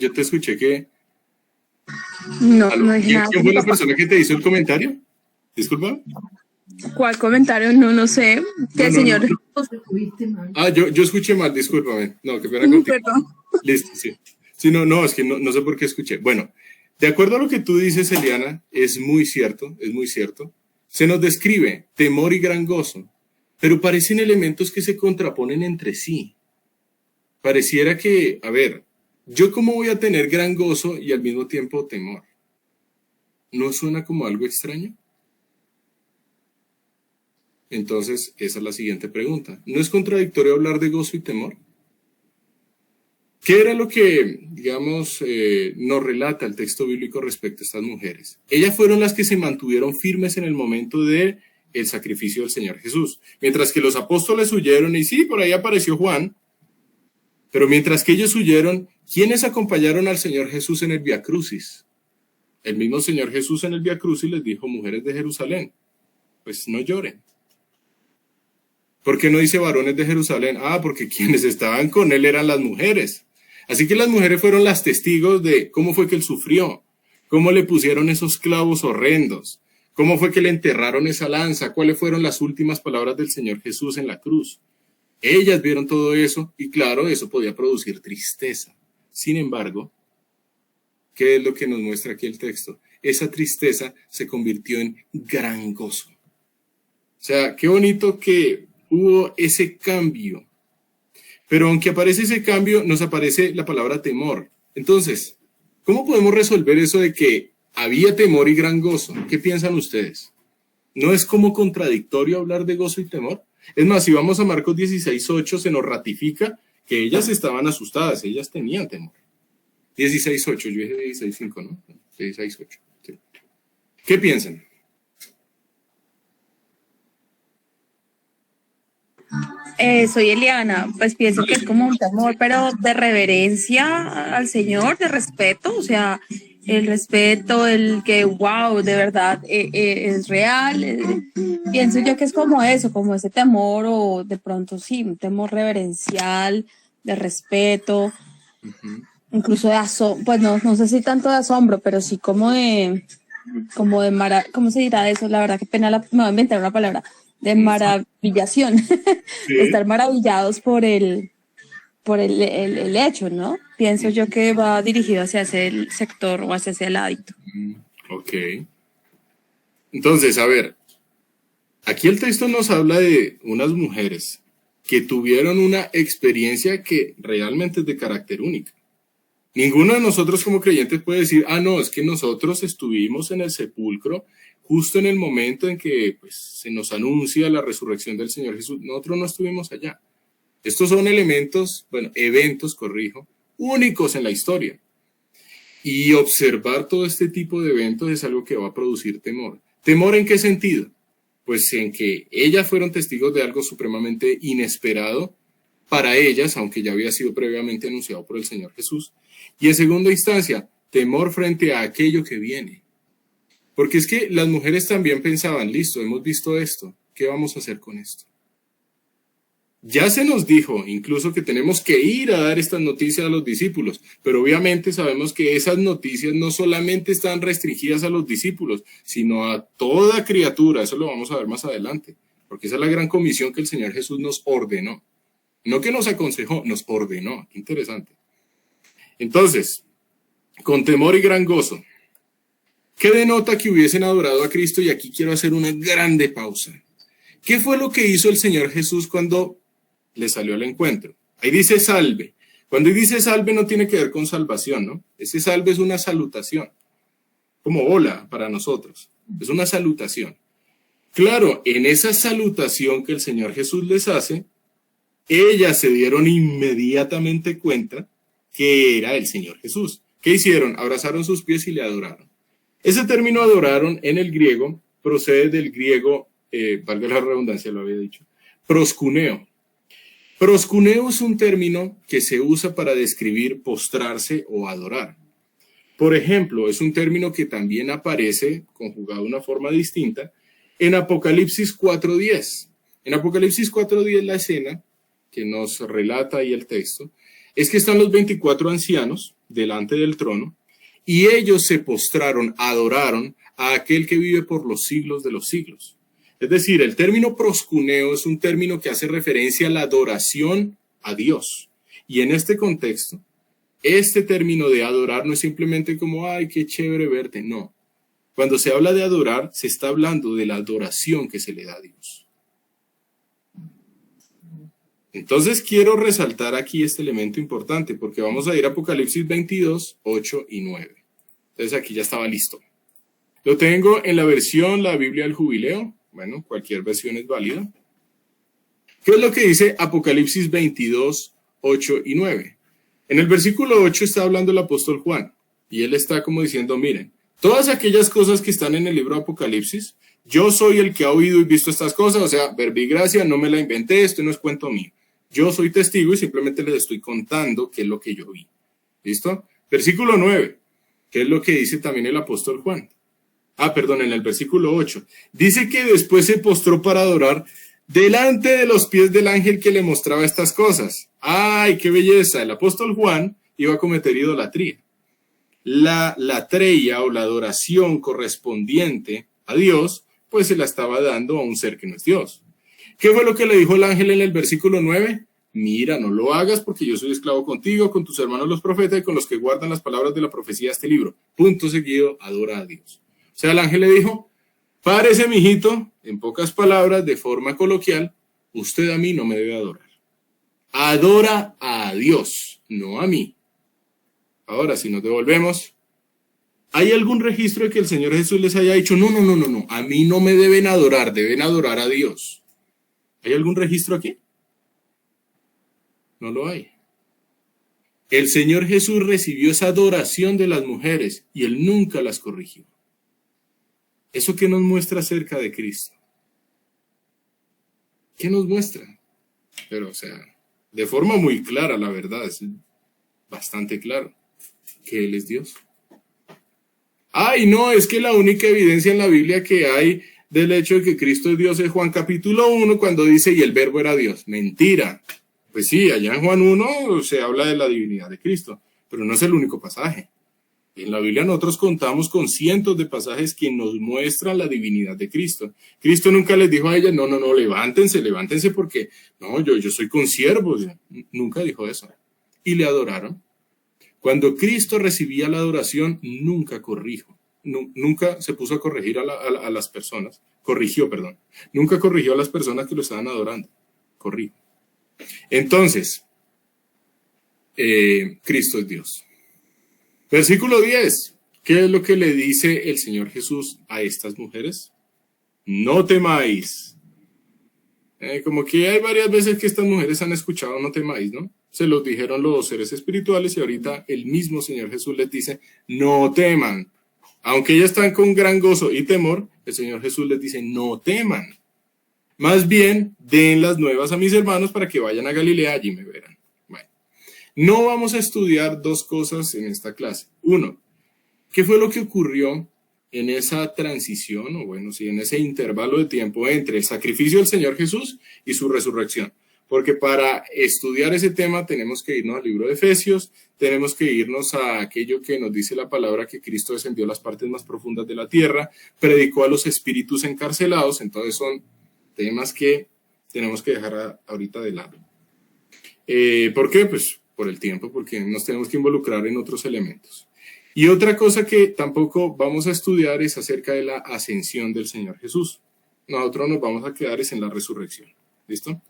Speaker 1: que...
Speaker 3: No dije nada.
Speaker 1: ¿Quién fue la persona que te hizo el comentario? Disculpa.
Speaker 3: ¿Cuál comentario? No sé. Que el Señor.
Speaker 1: Yo escuché mal, discúlpame. No, qué pena contigo.
Speaker 3: Perdón.
Speaker 1: Listo, sí. Sí, no, es que no sé por qué escuché. Bueno, de acuerdo a lo que tú dices, Eliana, es muy cierto. Se nos describe temor y gran gozo, pero parecen elementos que se contraponen entre sí. Pareciera que, a ver, ¿yo cómo voy a tener gran gozo y al mismo tiempo temor? ¿No suena como algo extraño? Entonces, esa es la siguiente pregunta. ¿No es contradictorio hablar de gozo y temor? ¿Qué era lo que, digamos, nos relata el texto bíblico respecto a estas mujeres? Ellas fueron las que se mantuvieron firmes en el momento del sacrificio del Señor Jesús. Mientras que los apóstoles huyeron, y sí, por ahí apareció Juan, pero mientras que ellos huyeron, ¿quiénes acompañaron al Señor Jesús en el Vía Crucis? El mismo Señor Jesús en el Vía Crucis les dijo, mujeres de Jerusalén, pues no lloren. ¿Por qué no dice varones de Jerusalén? Porque quienes estaban con él eran las mujeres. Así que las mujeres fueron las testigos de cómo fue que él sufrió, cómo le pusieron esos clavos horrendos, cómo fue que le enterraron esa lanza, cuáles fueron las últimas palabras del Señor Jesús en la cruz. Ellas vieron todo eso y claro, eso podía producir tristeza. Sin embargo, ¿qué es lo que nos muestra aquí el texto? Esa tristeza se convirtió en gran gozo. O sea, qué bonito que hubo ese cambio. Pero aunque aparece ese cambio, nos aparece la palabra temor. Entonces, ¿cómo podemos resolver eso de que había temor y gran gozo? ¿Qué piensan ustedes? ¿No es como contradictorio hablar de gozo y temor? Es más, si vamos a Marcos 16:8, se nos ratifica que ellas estaban asustadas, ellas tenían temor. 16:8, yo dije 16:5, ¿no? 16:8. Sí. ¿Qué piensan?
Speaker 3: Soy Eliana, pues pienso que es como un temor, pero de reverencia al Señor, de respeto, o sea, el respeto, el que, wow, de verdad es real. Pienso yo que es como eso, como ese temor o de pronto sí, un temor reverencial, de respeto, incluso de asombro, pues no sé si tanto de asombro, pero sí como de ¿cómo se dirá eso? La verdad, qué pena, me voy a inventar una palabra, de maravillación,
Speaker 1: Sí.
Speaker 3: estar maravillados por el hecho, ¿no? Pienso yo que va dirigido hacia ese sector o hacia ese ladito.
Speaker 1: Ok. Entonces, a ver, aquí el texto nos habla de unas mujeres que tuvieron una experiencia que realmente es de carácter único. Ninguno de nosotros como creyentes puede decir, no, es que nosotros estuvimos en el sepulcro justo en el momento en que pues, se nos anuncia la resurrección del Señor Jesús. Nosotros no estuvimos allá. Estos son eventos, únicos en la historia. Y observar todo este tipo de eventos es algo que va a producir temor. ¿Temor en qué sentido? Pues en que ellas fueron testigos de algo supremamente inesperado para ellas, aunque ya había sido previamente anunciado por el Señor Jesús. Y en segunda instancia, temor frente a aquello que viene. Porque es que las mujeres también pensaban, listo, hemos visto esto, ¿qué vamos a hacer con esto? Ya se nos dijo incluso que tenemos que ir a dar estas noticias a los discípulos, pero obviamente sabemos que esas noticias no solamente están restringidas a los discípulos, sino a toda criatura, eso lo vamos a ver más adelante, porque esa es la gran comisión que el Señor Jesús nos ordenó. No que nos aconsejó, nos ordenó. Qué interesante. Entonces, con temor y gran gozo. ¿Qué denota que hubiesen adorado a Cristo? Y aquí quiero hacer una grande pausa. ¿Qué fue lo que hizo el Señor Jesús cuando le salió al encuentro? Ahí dice salve. Cuando dice salve no tiene que ver con salvación, ¿no? Ese salve es una salutación, como hola para nosotros. Es una salutación. Claro, en esa salutación que el Señor Jesús les hace, ellas se dieron inmediatamente cuenta que era el Señor Jesús. ¿Qué hicieron? Abrazaron sus pies y le adoraron. Ese término adoraron en el griego procede del griego, valga la redundancia, lo había dicho, proskuneo. Proskuneo es un término que se usa para describir postrarse o adorar. Por ejemplo, es un término que también aparece, conjugado de una forma distinta, en Apocalipsis 4:10. En Apocalipsis 4:10 la escena que nos relata ahí el texto es que están los 24 ancianos delante del trono y ellos se postraron, adoraron a aquel que vive por los siglos de los siglos. Es decir, el término proskuneo es un término que hace referencia a la adoración a Dios. Y en este contexto, este término de adorar no es simplemente como, ay, qué chévere verte. No. Cuando se habla de adorar, se está hablando de la adoración que se le da a Dios. Entonces quiero resaltar aquí este elemento importante, porque vamos a ir a Apocalipsis 22, 8 y 9. Entonces aquí ya estaba listo. Lo tengo en la versión, la Biblia del Jubileo. Bueno, cualquier versión es válida. ¿Qué es lo que dice Apocalipsis 22, 8 y 9? En el versículo 8 está hablando el apóstol Juan, y él está como diciendo, miren, todas aquellas cosas que están en el libro de Apocalipsis, yo soy el que ha oído y visto estas cosas, o sea, verbigracia, no me la inventé, esto no es cuento mío. Yo soy testigo y simplemente les estoy contando qué es lo que yo vi. ¿Listo? Versículo 9, ¿qué es lo que dice también el apóstol Juan? En el versículo 8. Dice que después se postró para adorar delante de los pies del ángel que le mostraba estas cosas. ¡Ay, qué belleza! El apóstol Juan iba a cometer idolatría. La latreia o la adoración correspondiente a Dios, pues se la estaba dando a un ser que no es Dios. ¿Qué fue lo que le dijo el ángel en el versículo 9? Mira, no lo hagas porque yo soy esclavo contigo, con tus hermanos los profetas y con los que guardan las palabras de la profecía de este libro. Punto seguido, adora a Dios. O sea, el ángel le dijo, párese, mijito, en pocas palabras, de forma coloquial, usted a mí no me debe adorar. Adora a Dios, no a mí. Ahora, si nos devolvemos, ¿hay algún registro de que el Señor Jesús les haya dicho, no, a mí no me deben adorar a Dios? ¿Hay algún registro aquí? No lo hay. El Señor Jesús recibió esa adoración de las mujeres y Él nunca las corrigió. ¿Eso qué nos muestra acerca de Cristo? ¿Qué nos muestra? Pero, o sea, de forma muy clara, la verdad, es bastante claro, que Él es Dios. Ay, no, es que la única evidencia en la Biblia que hay del hecho de que Cristo es Dios es Juan capítulo 1, cuando dice, y el verbo era Dios. Mentira. Pues sí, allá en Juan 1 se habla de la divinidad de Cristo, pero no es el único pasaje. En la Biblia nosotros contamos con cientos de pasajes que nos muestran la divinidad de Cristo. Cristo nunca les dijo a ellas, no, levántense porque, no, yo soy consiervo. Nunca dijo eso. Y le adoraron. Cuando Cristo recibía la adoración, nunca nunca se puso a corregir a las personas. Nunca corrigió a las personas que lo estaban adorando. Corrijo. Entonces, Cristo es Dios. Versículo 10. ¿Qué es lo que le dice el Señor Jesús a estas mujeres? No temáis. Como que hay varias veces que estas mujeres han escuchado no temáis, ¿no? Se los dijeron los seres espirituales y ahorita el mismo Señor Jesús les dice, no teman. Aunque ellas están con gran gozo y temor, el Señor Jesús les dice, no teman. Más bien, den las nuevas a mis hermanos para que vayan a Galilea, allí me verán. Bueno, no vamos a estudiar dos cosas en esta clase. Uno, ¿qué fue lo que ocurrió en esa transición, en ese intervalo de tiempo entre el sacrificio del Señor Jesús y su resurrección? Porque para estudiar ese tema tenemos que irnos al libro de Efesios, tenemos que irnos a aquello que nos dice la palabra que Cristo descendió a las partes más profundas de la tierra, predicó a los espíritus encarcelados, entonces son temas que tenemos que dejar ahorita de lado. ¿Por qué? Pues por el tiempo, porque nos tenemos que involucrar en otros elementos. Y otra cosa que tampoco vamos a estudiar es acerca de la ascensión del Señor Jesús. Nosotros nos vamos a quedar es en la resurrección. ¿Listo?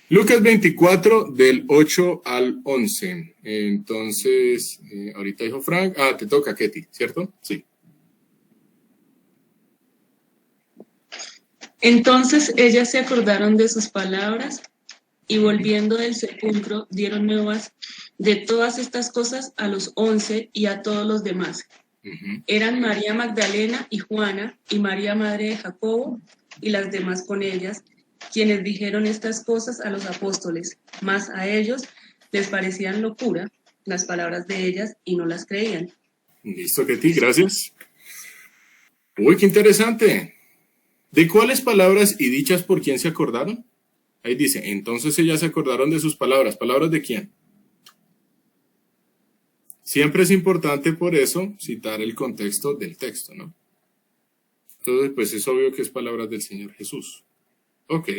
Speaker 1: Lucas 24, del 8 al 11. Entonces, ahorita dijo Frank. Te toca, Ketty, ¿cierto? Sí.
Speaker 7: Entonces ellas se acordaron de sus palabras y volviendo del sepulcro dieron nuevas de todas estas cosas a los 11 y a todos los demás. Eran María Magdalena y Juana y María madre de Jacobo y las demás con ellas, quienes dijeron estas cosas a los apóstoles, mas a ellos les parecían locura las palabras de ellas y no las creían.
Speaker 1: Listo, Ketty, gracias. Uy, qué interesante. ¿De cuáles palabras y dichas por quién se acordaron? Ahí dice, entonces ellas se acordaron de sus palabras. ¿Palabras de quién? Siempre es importante por eso citar el contexto del texto, ¿no? Entonces, pues es obvio que es palabras del Señor Jesús. Ok.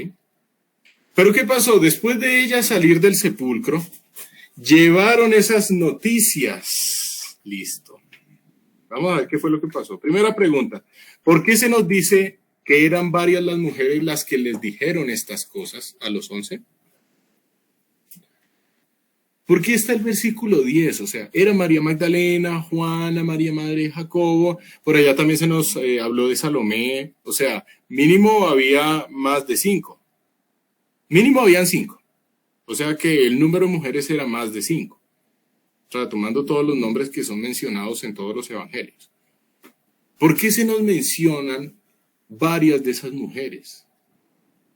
Speaker 1: Pero ¿qué pasó? Después de ellas salir del sepulcro, llevaron esas noticias. Listo. Vamos a ver qué fue lo que pasó. Primera pregunta. ¿Por qué se nos dice que eran varias las mujeres las que les dijeron estas cosas a los 11? ¿Por qué está el versículo 10? O sea, era María Magdalena, Juana, María madre de Jacobo, por allá también se nos habló de Salomé, o sea, mínimo había más de 5. Mínimo habían 5. O sea que el número de mujeres era más de 5. O sea, tomando todos los nombres que son mencionados en todos los evangelios. ¿Por qué se nos mencionan varias de esas mujeres?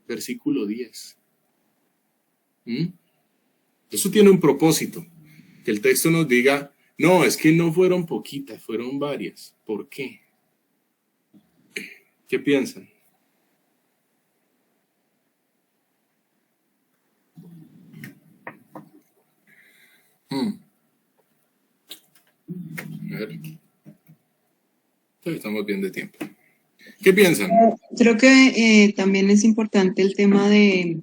Speaker 1: Versículo 10. Eso tiene un propósito. Que el texto nos diga, no, es que no fueron poquitas, fueron varias. ¿Por qué? ¿Qué piensan? A ver. Estamos bien de tiempo. ¿Qué piensan?
Speaker 5: Creo que también es importante el tema de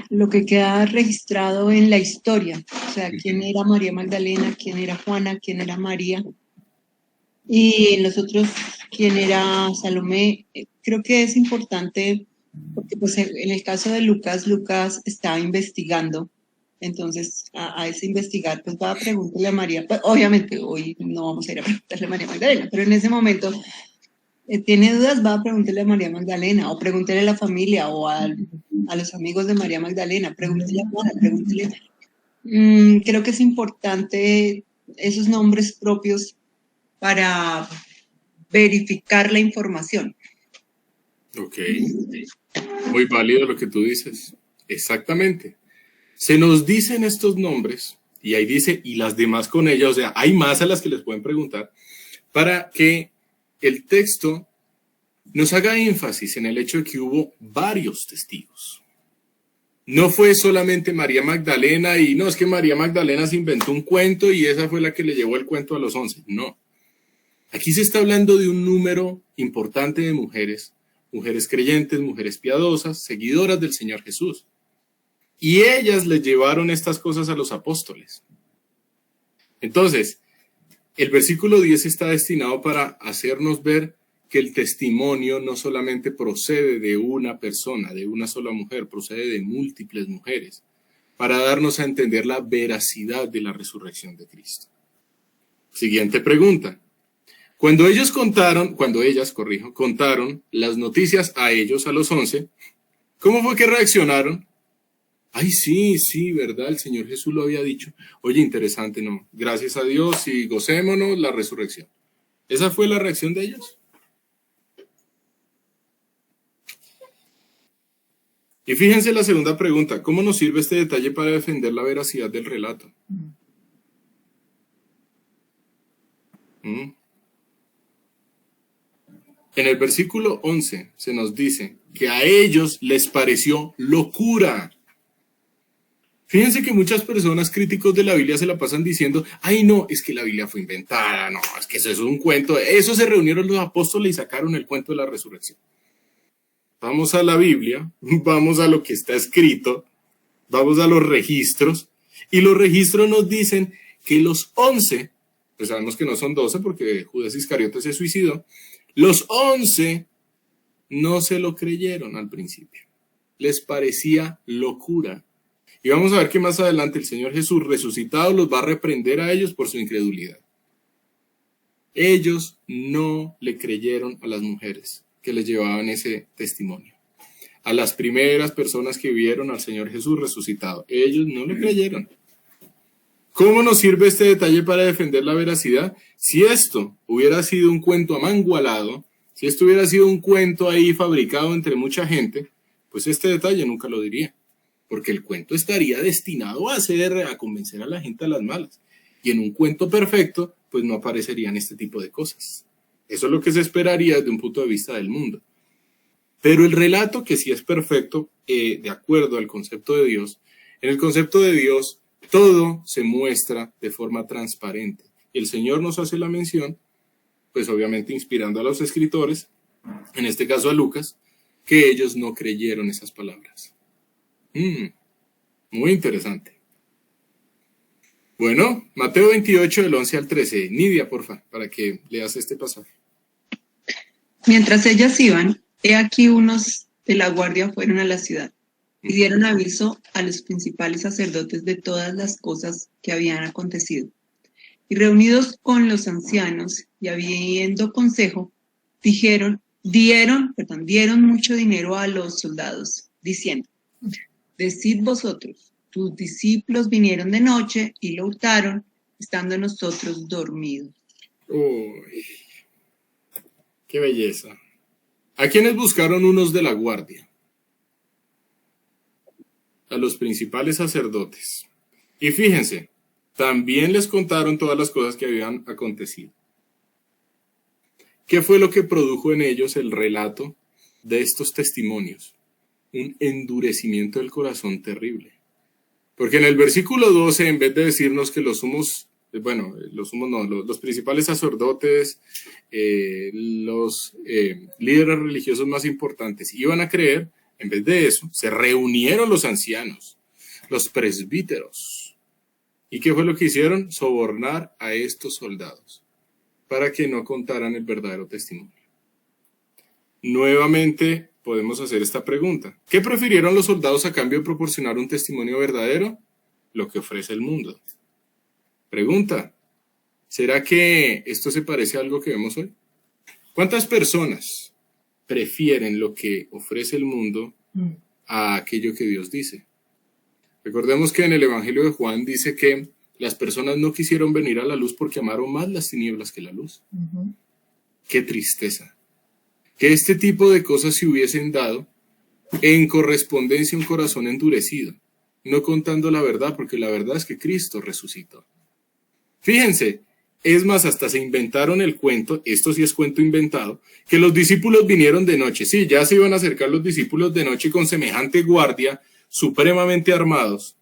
Speaker 5: lo que queda registrado en la historia, o sea, quién era María Magdalena, quién era Juana, quién era María, y en los otros, quién era Salomé. Creo que es importante porque pues, en el caso de Lucas, Lucas estaba investigando, entonces a ese investigar, pues va a preguntarle a María, pues, obviamente hoy no vamos a ir a preguntarle a María Magdalena, pero en ese momento tiene dudas, va a preguntarle a María Magdalena, o pregúntele a la familia, o a los amigos de María Magdalena, pregúntele a Juana, pregúntele. Creo que es importante esos nombres propios para verificar la información.
Speaker 1: Ok, muy válido lo que tú dices. Exactamente. Se nos dicen estos nombres, y ahí dice, y las demás con ella, o sea, hay más a las que les pueden preguntar, para que el texto nos haga énfasis en el hecho de que hubo varios testigos. No fue solamente María Magdalena y no, es que María Magdalena se inventó un cuento y esa fue la que le llevó el cuento a los 11. No. Aquí se está hablando de un número importante de mujeres, mujeres creyentes, mujeres piadosas, seguidoras del Señor Jesús. Y ellas le llevaron estas cosas a los apóstoles. Entonces, el versículo 10 está destinado para hacernos ver que el testimonio no solamente procede de una persona, de una sola mujer, procede de múltiples mujeres, para darnos a entender la veracidad de la resurrección de Cristo. Siguiente pregunta. Cuando ellas contaron las noticias a ellos, a los 11, ¿cómo fue que reaccionaron? Ay, sí, ¿verdad? El Señor Jesús lo había dicho. Oye, interesante, ¿no? Gracias a Dios y gocémonos la resurrección. ¿Esa fue la reacción de ellos? Y fíjense la segunda pregunta. ¿Cómo nos sirve este detalle para defender la veracidad del relato? En el versículo 11 se nos dice que a ellos les pareció locura. Fíjense que muchas personas críticos de la Biblia se la pasan diciendo, ay no, es que la Biblia fue inventada, no, es que eso es un cuento. Eso se reunieron los apóstoles y sacaron el cuento de la resurrección. Vamos a la Biblia, vamos a lo que está escrito, vamos a los registros, y los registros nos dicen que los 11 pues sabemos que no son 12 porque Judas Iscariote se suicidó. Los 11 no se lo creyeron al principio. Les parecía locura. Y vamos a ver que más adelante el Señor Jesús resucitado los va a reprender a ellos por su incredulidad. Ellos no le creyeron a las mujeres que les llevaban ese testimonio. A las primeras personas que vieron al Señor Jesús resucitado. Ellos no le creyeron. ¿Cómo nos sirve este detalle para defender la veracidad? Si esto hubiera sido un cuento amangualado, si esto hubiera sido un cuento ahí fabricado entre mucha gente, pues este detalle nunca lo diría. Porque el cuento estaría destinado a convencer a la gente a las malas. Y en un cuento perfecto, pues no aparecerían este tipo de cosas. Eso es lo que se esperaría desde un punto de vista del mundo. Pero el relato, que sí es perfecto, de acuerdo al concepto de Dios, en el concepto de Dios, todo se muestra de forma transparente. Y el Señor nos hace la mención, pues obviamente inspirando a los escritores, en este caso a Lucas, que ellos no creyeron esas palabras. Muy interesante. Bueno, Mateo 28, del 11 al 13. Nidia, porfa, para que leas este pasaje.
Speaker 5: Mientras ellas iban, he aquí unos de la guardia fueron a la ciudad y dieron aviso a los principales sacerdotes de todas las cosas que habían acontecido. Y reunidos con los ancianos y habiendo consejo, dieron mucho dinero a los soldados, diciendo: decid vosotros, tus discípulos vinieron de noche y lo hurtaron, estando nosotros dormidos.
Speaker 1: Uy, qué belleza. ¿A quiénes buscaron unos de la guardia? A los principales sacerdotes. Y fíjense, también les contaron todas las cosas que habían acontecido. ¿Qué fue lo que produjo en ellos el relato de estos testimonios? Un endurecimiento del corazón terrible. Porque en el versículo 12, en vez de decirnos que los principales sacerdotes, los líderes religiosos más importantes iban a creer, en vez de eso, se reunieron los ancianos, los presbíteros. ¿Y qué fue lo que hicieron? Sobornar a estos soldados para que no contaran el verdadero testimonio. Nuevamente podemos hacer esta pregunta. ¿Qué prefirieron los soldados a cambio de proporcionar un testimonio verdadero? Lo que ofrece el mundo. Pregunta, ¿será que esto se parece a algo que vemos hoy? ¿Cuántas personas prefieren lo que ofrece el mundo a aquello que Dios dice? Recordemos que en el Evangelio de Juan dice que las personas no quisieron venir a la luz porque amaron más las tinieblas que la luz. Qué tristeza. Que este tipo de cosas se hubiesen dado en correspondencia a un corazón endurecido, no contando la verdad, porque la verdad es que Cristo resucitó. Fíjense, es más, hasta se inventaron el cuento, esto sí es cuento inventado, que los discípulos vinieron de noche. Sí, ya se iban a acercar los discípulos de noche con semejante guardia, supremamente armados,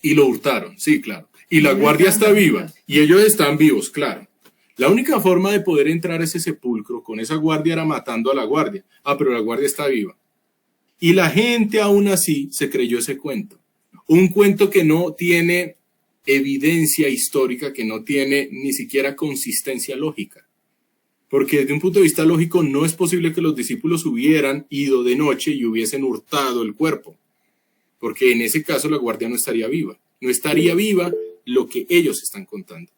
Speaker 1: y lo hurtaron, sí, claro. Y la guardia está viva, y ellos están vivos, claro. La única forma de poder entrar a ese sepulcro con esa guardia era matando a la guardia. Pero la guardia está viva. Y la gente aún así se creyó ese cuento. Un cuento que no tiene evidencia histórica, que no tiene ni siquiera consistencia lógica. Porque desde un punto de vista lógico no es posible que los discípulos hubieran ido de noche y hubiesen hurtado el cuerpo. Porque en ese caso la guardia no estaría viva. No estaría viva lo que ellos están contando.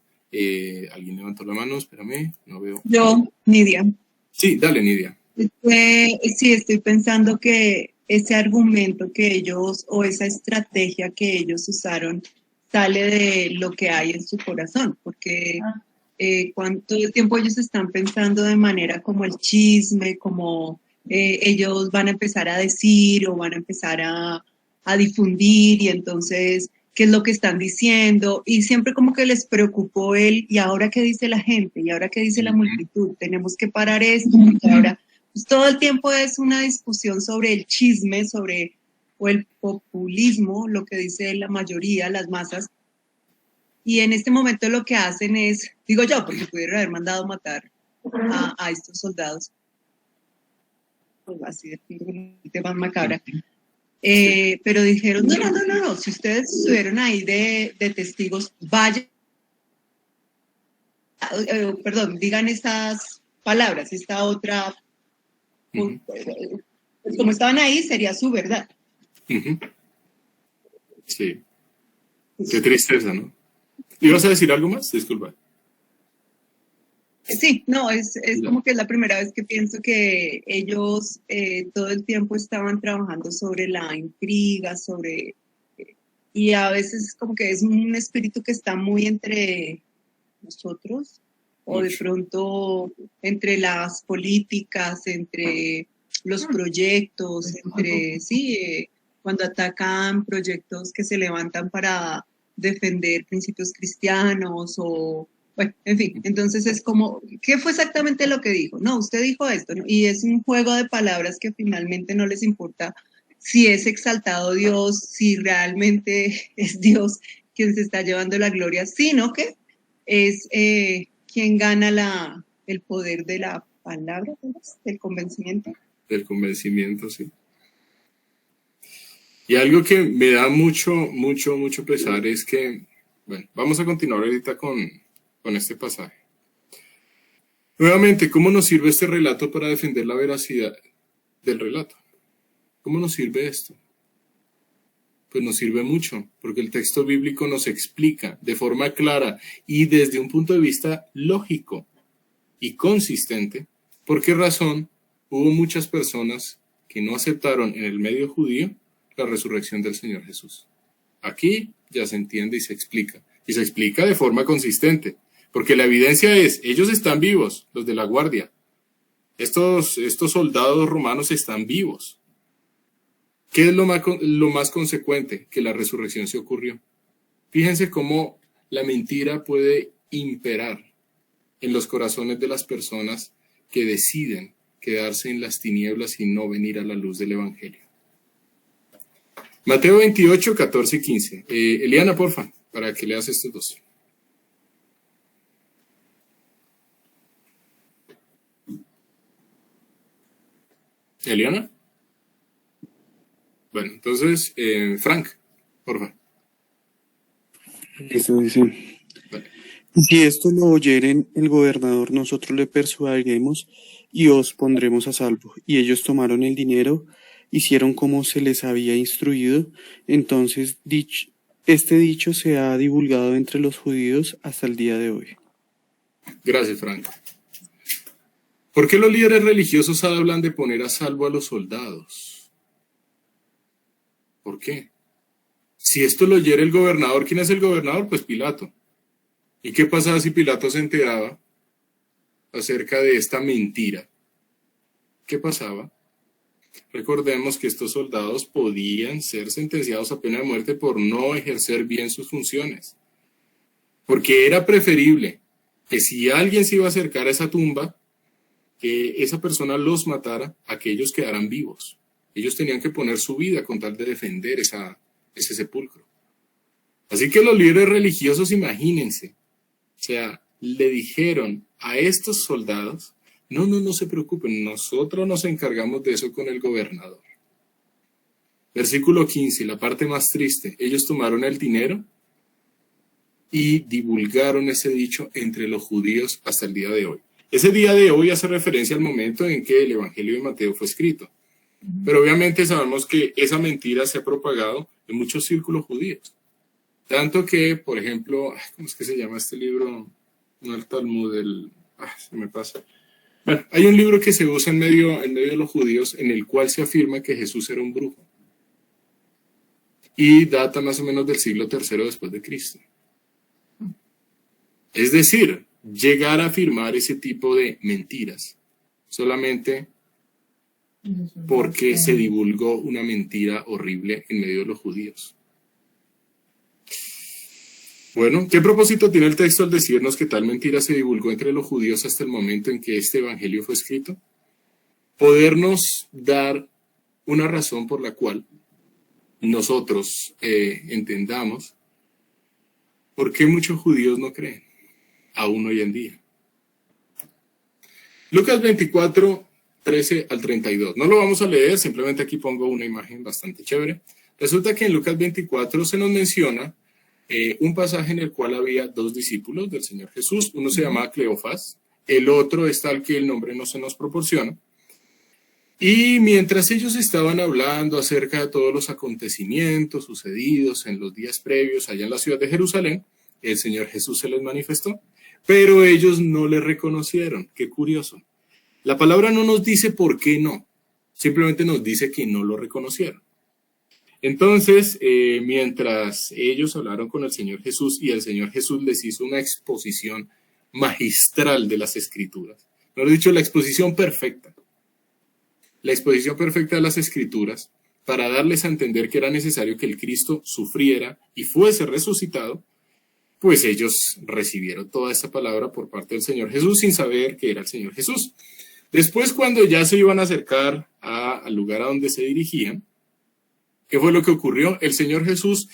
Speaker 1: ¿Alguien levantó la mano? Espérame, no veo.
Speaker 5: Yo, Nidia.
Speaker 1: Sí, dale, Nidia.
Speaker 5: Sí, estoy pensando que ese argumento que ellos, o esa estrategia que ellos usaron, sale de lo que hay en su corazón, porque todo el tiempo ellos están pensando de manera como el chisme, como ellos van a empezar a decir o van a empezar a difundir, y entonces qué es lo que están diciendo, y siempre como que les preocupó ¿y ahora qué dice la gente? ¿Y ahora qué dice la multitud? Tenemos que parar esto, porque ahora pues, todo el tiempo es una discusión sobre el chisme, o el populismo, lo que dice la mayoría, las masas, y en este momento lo que hacen es, digo yo, porque pudieron haber mandado matar a estos soldados, pues así de tema macabra. Pero dijeron, no, si ustedes estuvieron ahí de testigos, vayan perdón, digan estas palabras, esta otra,
Speaker 1: Ujú,
Speaker 5: pues como estaban ahí, sería su verdad.
Speaker 1: ujú. Sí, qué tristeza, ¿no? ¿Ibas a decir algo más? Disculpa.
Speaker 5: Sí, no, es
Speaker 1: Ya.
Speaker 5: como que es la primera vez que pienso que ellos todo el tiempo estaban trabajando sobre la intriga, y a veces como que es un espíritu que está muy entre nosotros, o de
Speaker 1: Mucho.
Speaker 5: pronto entre las políticas, entre los proyectos, cuando atacan proyectos que se levantan para defender principios cristianos o, bueno, en fin, entonces es como, ¿qué fue exactamente lo que dijo? No, usted dijo esto, ¿no? Y es un juego de palabras que finalmente no les importa si es exaltado Dios, si realmente es Dios quien se está llevando la gloria, sino que es quien gana el poder de la palabra, ¿no? Del convencimiento.
Speaker 1: Del convencimiento, sí. Y algo que me da mucho pesar es que, bueno, vamos a continuar ahorita con este pasaje. Nuevamente, ¿cómo nos sirve este relato para defender la veracidad del relato? ¿Cómo nos sirve esto? Pues nos sirve mucho, porque el texto bíblico nos explica de forma clara y desde un punto de vista lógico y consistente por qué razón hubo muchas personas que no aceptaron en el medio judío la resurrección del Señor Jesús. Aquí ya se entiende y se explica de forma consistente, porque la evidencia es, ellos están vivos, los de la guardia. Estos soldados romanos están vivos. ¿Qué es lo más consecuente? Que la resurrección se ocurrió. Fíjense cómo la mentira puede imperar en los corazones de las personas que deciden quedarse en las tinieblas y no venir a la luz del Evangelio. Mateo 28, 14 y 15. Eliana, porfa, para que leas estos dos. ¿Eliana? Bueno, entonces, Frank, porfa.
Speaker 4: Eso dice.
Speaker 1: Vale.
Speaker 4: Si esto lo oyeren el gobernador, nosotros le persuadiremos y os pondremos a salvo. Y ellos tomaron el dinero, hicieron como se les había instruido. Entonces este dicho se ha divulgado entre los judíos hasta el día de hoy.
Speaker 1: Gracias, Frank. ¿Por qué los líderes religiosos hablan de poner a salvo a los soldados? ¿Por qué? Si esto lo oyera el gobernador, ¿quién es el gobernador? Pues Pilato. ¿Y qué pasaba si Pilato se enteraba acerca de esta mentira? ¿Qué pasaba? Recordemos que estos soldados podían ser sentenciados a pena de muerte por no ejercer bien sus funciones. Porque era preferible que si alguien se iba a acercar a esa tumba, que esa persona los matara a que ellos quedaran vivos. Ellos tenían que poner su vida con tal de defender ese sepulcro. Así que los líderes religiosos, imagínense, o sea, le dijeron a estos soldados, no se preocupen, nosotros nos encargamos de eso con el gobernador. Versículo 15, la parte más triste, ellos tomaron el dinero y divulgaron ese dicho entre los judíos hasta el día de hoy. Ese día de hoy hace referencia al momento en que el Evangelio de Mateo fue escrito. Pero obviamente sabemos que esa mentira se ha propagado en muchos círculos judíos. Tanto que, por ejemplo, ¿cómo es que se llama este libro? No el Talmud, se me pasa. Bueno, hay un libro que se usa en medio de los judíos en el cual se afirma que Jesús era un brujo. Y data más o menos del siglo III después de Cristo. Es decir, llegar a afirmar ese tipo de mentiras solamente porque se divulgó una mentira horrible en medio de los judíos. Bueno, ¿qué propósito tiene el texto al decirnos que tal mentira se divulgó entre los judíos hasta el momento en que este evangelio fue escrito? Podernos dar una razón por la cual nosotros entendamos por qué muchos judíos no creen, aún hoy en día. Lucas 24, 13 al 32. No lo vamos a leer, simplemente aquí pongo una imagen bastante chévere. Resulta que en Lucas 24 se nos menciona un pasaje en el cual había dos discípulos del Señor Jesús. Uno se llamaba Cleofas, el otro es tal que el nombre no se nos proporciona. Y mientras ellos estaban hablando acerca de todos los acontecimientos sucedidos en los días previos allá en la ciudad de Jerusalén, el Señor Jesús se les manifestó, pero ellos no le reconocieron. Qué curioso. La palabra no nos dice por qué no, simplemente nos dice que no lo reconocieron. Entonces, mientras ellos hablaron con el Señor Jesús y el Señor Jesús les hizo una exposición magistral de las Escrituras, mejor dicho, la exposición perfecta de las Escrituras, para darles a entender que era necesario que el Cristo sufriera y fuese resucitado, pues ellos recibieron toda esta palabra por parte del Señor Jesús sin saber que era el Señor Jesús. Después, cuando ya se iban a acercar al lugar a donde se dirigían, ¿qué fue lo que ocurrió? El Señor Jesús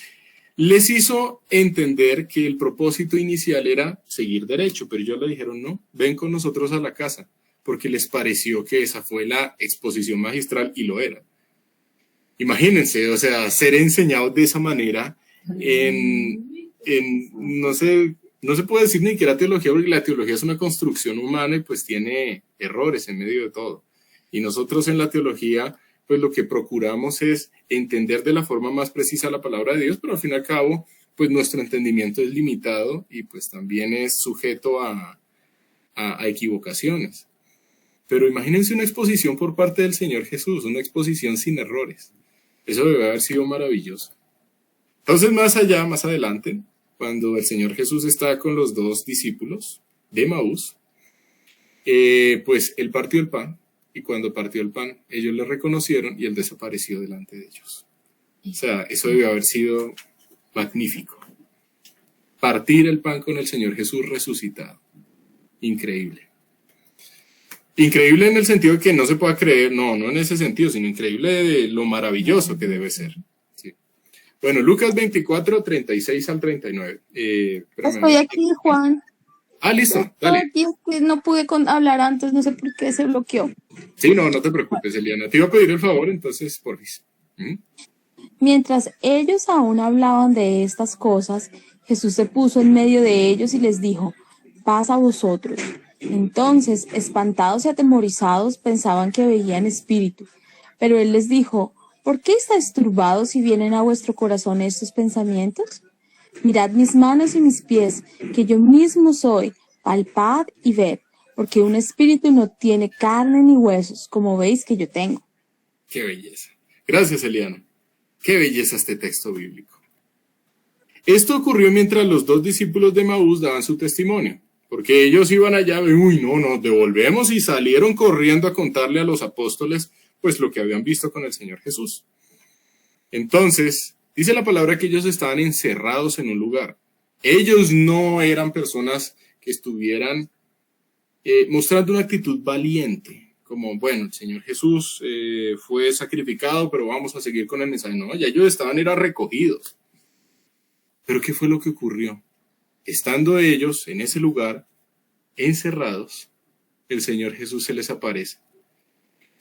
Speaker 1: les hizo entender que el propósito inicial era seguir derecho, pero ellos le dijeron, no, ven con nosotros a la casa, porque les pareció que esa fue la exposición magistral y lo era. Imagínense, o sea, ser enseñados de esa manera no se puede decir ni siquiera teología, porque la teología es una construcción humana y pues tiene errores en medio de todo. Y nosotros en la teología, pues lo que procuramos es entender de la forma más precisa la palabra de Dios, pero al fin y al cabo, pues nuestro entendimiento es limitado y pues también es sujeto a equivocaciones. Pero imagínense una exposición por parte del Señor Jesús, una exposición sin errores. Eso debe haber sido maravilloso. Entonces, más adelante, cuando el Señor Jesús está con los dos discípulos de Emaús, pues él partió el pan, y cuando partió el pan, ellos le reconocieron y él desapareció delante de ellos. O sea, eso debe haber sido magnífico. Partir el pan con el Señor Jesús resucitado. Increíble. Increíble en el sentido de que no se pueda creer, no en ese sentido, sino increíble de lo maravilloso que debe ser. Sí. Bueno, Lucas 24, 36 al 39.
Speaker 3: Estoy aquí, Juan.
Speaker 1: Listo, dale.
Speaker 3: No pude hablar antes, no sé por qué se bloqueó.
Speaker 1: Sí, no te preocupes, Eliana. Te iba a pedir el favor, entonces, porfis.
Speaker 3: Mientras ellos aún hablaban de estas cosas, Jesús se puso en medio de ellos y les dijo, paz a vosotros. Entonces, espantados y atemorizados, pensaban que veían espíritu. Pero él les dijo, ¿por qué estáis turbados y vienen a vuestro corazón estos pensamientos? Mirad mis manos y mis pies, que yo mismo soy, palpad y ved, porque un espíritu no tiene carne ni huesos, como veis que yo tengo.
Speaker 1: ¡Qué belleza! Gracias, Eliana. ¡Qué belleza este texto bíblico! Esto ocurrió mientras los dos discípulos de Emaús daban su testimonio. Porque ellos iban allá, nos devolvemos, y salieron corriendo a contarle a los apóstoles pues lo que habían visto con el Señor Jesús. Entonces, dice la palabra que ellos estaban encerrados en un lugar. Ellos no eran personas que estuvieran mostrando una actitud valiente, como, bueno, el Señor Jesús fue sacrificado, pero vamos a seguir con el mensaje. No, ya ellos estaban recogidos. Pero ¿qué fue lo que ocurrió? Estando ellos en ese lugar, encerrados, el Señor Jesús se les aparece.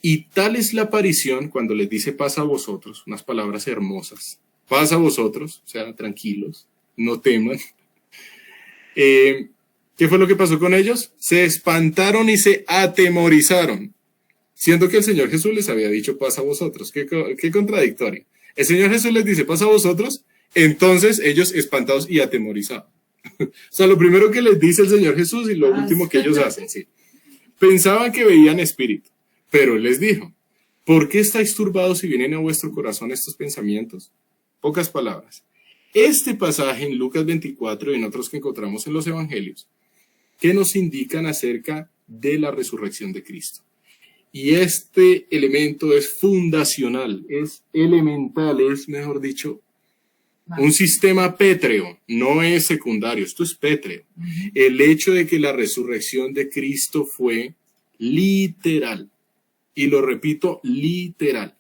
Speaker 1: Y tal es la aparición cuando les dice paz a vosotros, unas palabras hermosas. Paz a vosotros, o sea, tranquilos, no teman. ¿Qué fue lo que pasó con ellos? Se espantaron y se atemorizaron, siendo que el Señor Jesús les había dicho paz a vosotros. Qué contradictorio. El Señor Jesús les dice paz a vosotros, entonces ellos espantados y atemorizados. O sea, lo primero que les dice el Señor Jesús y lo último que ellos hacen, sí. Pensaban que veían espíritu, pero Él les dijo, ¿por qué estáis turbados si vienen a vuestro corazón estos pensamientos? Pocas palabras. Este pasaje en Lucas 24 y en otros que encontramos en los evangelios, que nos indican acerca de la resurrección de Cristo. Y este elemento es fundacional, es elemental, es, mejor dicho, un sistema pétreo, no es secundario, esto es pétreo. El hecho de que la resurrección de Cristo fue literal, y lo repito, literal.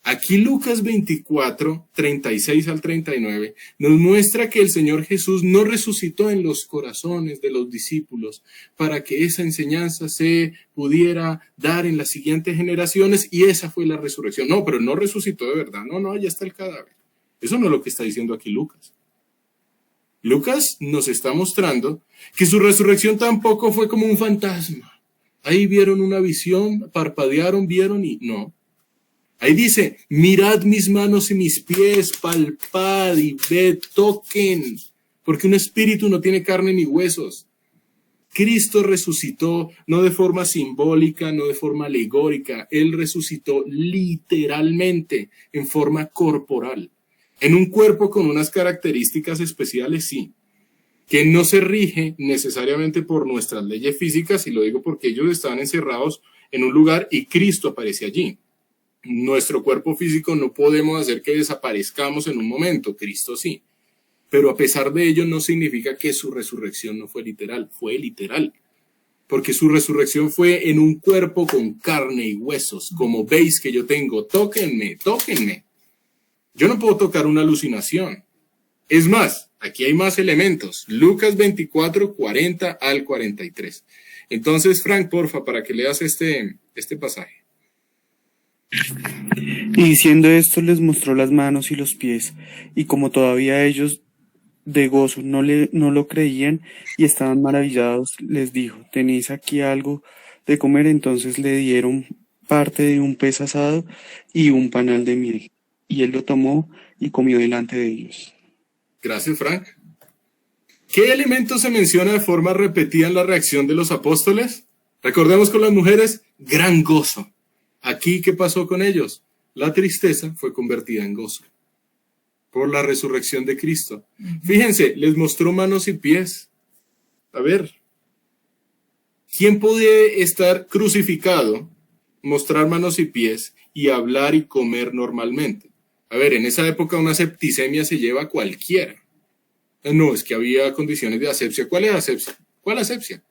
Speaker 1: Aquí Lucas 24, 36 al 39, nos muestra que el Señor Jesús no resucitó en los corazones de los discípulos para que esa enseñanza se pudiera dar en las siguientes generaciones, y esa fue la resurrección. No, pero no resucitó de verdad, no, allá está el cadáver. Eso no es lo que está diciendo aquí Lucas. Lucas nos está mostrando que su resurrección tampoco fue como un fantasma. Ahí vieron una visión, parpadearon, vieron y no. Ahí dice, mirad mis manos y mis pies, palpad y ved, toquen, porque un espíritu no tiene carne ni huesos. Cristo resucitó no de forma simbólica, no de forma alegórica, Él resucitó literalmente, en forma corporal. En un cuerpo con unas características especiales, sí, que no se rige necesariamente por nuestras leyes físicas, y lo digo porque ellos estaban encerrados en un lugar y Cristo aparece allí. Nuestro cuerpo físico no podemos hacer que desaparezcamos en un momento, Cristo sí. Pero a pesar de ello no significa que su resurrección no fue literal, porque su resurrección fue en un cuerpo con carne y huesos, como veis que yo tengo, tóquenme, tóquenme. Yo no puedo tocar una alucinación. Es más, aquí hay más elementos, Lucas 24, 40 al 43. Entonces, Frank, porfa, para que leas este pasaje.
Speaker 4: Y diciendo esto les mostró las manos y los pies, y como todavía ellos de gozo no lo creían y estaban maravillados, les dijo, ¿tenéis aquí algo de comer? Entonces le dieron parte de un pez asado y un panal de miel, y él lo tomó y comió delante de ellos.
Speaker 1: Gracias, Frank. ¿Qué elemento se menciona de forma repetida en la reacción de los apóstoles? Recordemos con las mujeres, gran gozo. Aquí, ¿qué pasó con ellos? La tristeza fue convertida en gozo por la resurrección de Cristo. Fíjense, les mostró manos y pies. A ver, ¿quién puede estar crucificado, mostrar manos y pies y hablar y comer normalmente? A ver, en esa época una septicemia se lleva a cualquiera. No, es que había condiciones de asepsia. ¿Cuál es asepsia? ¿Cuál asepsia?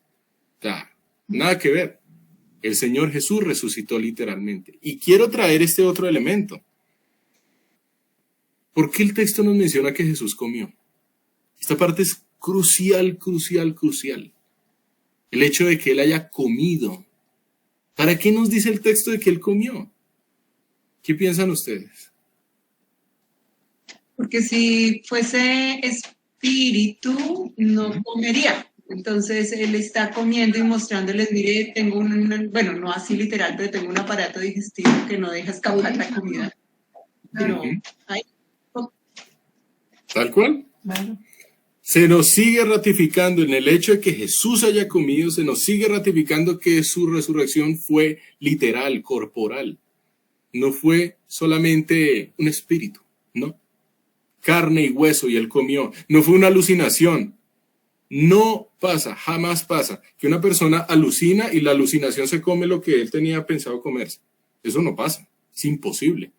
Speaker 1: Nada que ver. El Señor Jesús resucitó literalmente. Y quiero traer este otro elemento. ¿Por qué el texto nos menciona que Jesús comió? Esta parte es crucial. El hecho de que Él haya comido. ¿Para qué nos dice el texto de que Él comió? ¿Qué piensan ustedes?
Speaker 5: Porque si fuese espíritu, no comería. Entonces él está comiendo y mostrándoles, mire, tengo bueno, no así literal, pero tengo un aparato digestivo que no deja escapar la comida. Pero ahí.
Speaker 1: Tal cual.
Speaker 6: Claro.
Speaker 1: Se nos sigue ratificando en el hecho de que Jesús haya comido, se nos sigue ratificando que su resurrección fue literal, corporal. No fue solamente un espíritu, no. Carne y hueso y Él comió. No fue una alucinación. No pasa, jamás pasa, que una persona alucina y la alucinación se come lo que él tenía pensado comerse. Eso no pasa, es imposible.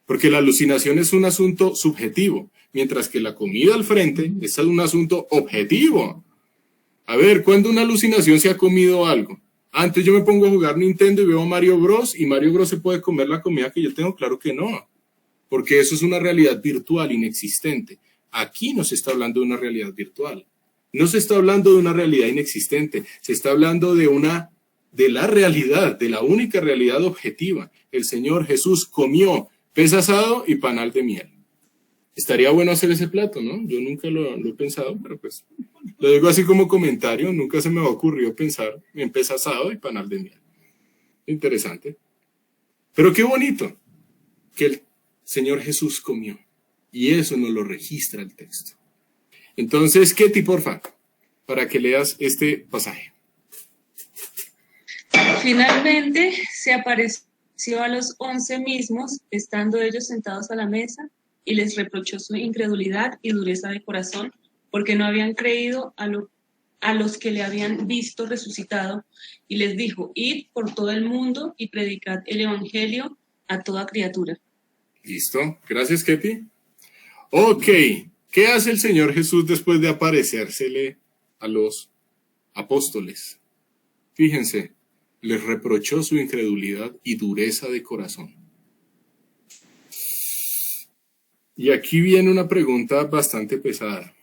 Speaker 1: Porque la alucinación es un asunto subjetivo, mientras que la comida al frente es un asunto objetivo. A ver, ¿cuándo una alucinación se ha comido algo? Antes yo me pongo a jugar Nintendo y veo a Mario Bros. Y Mario Bros. Se puede comer la comida que yo tengo, claro que no. Porque eso es una realidad virtual, inexistente. Aquí no se está hablando de una realidad virtual. No se está hablando de una realidad inexistente, se está hablando de la realidad, de la única realidad objetiva. El Señor Jesús comió pez asado y panal de miel. Estaría bueno hacer ese plato, ¿no? Yo nunca lo he pensado, pero pues lo digo así como comentario, nunca se me ha ocurrido pensar en pez asado y panal de miel. Interesante. Pero qué bonito que el Señor Jesús comió. Y eso nos lo registra el texto. Entonces, Ketty, porfa, para que leas este pasaje.
Speaker 7: Finalmente se apareció a los 11 mismos, estando ellos sentados a la mesa, y les reprochó su incredulidad y dureza de corazón, porque no habían creído a los que le habían visto resucitado, y les dijo, id por todo el mundo y predicad el evangelio a toda criatura.
Speaker 1: Listo, gracias, Ketty. Ok. ¿Qué hace el Señor Jesús después de aparecérsele a los apóstoles? Fíjense, les reprochó su incredulidad y dureza de corazón. Y aquí viene una pregunta bastante pesada.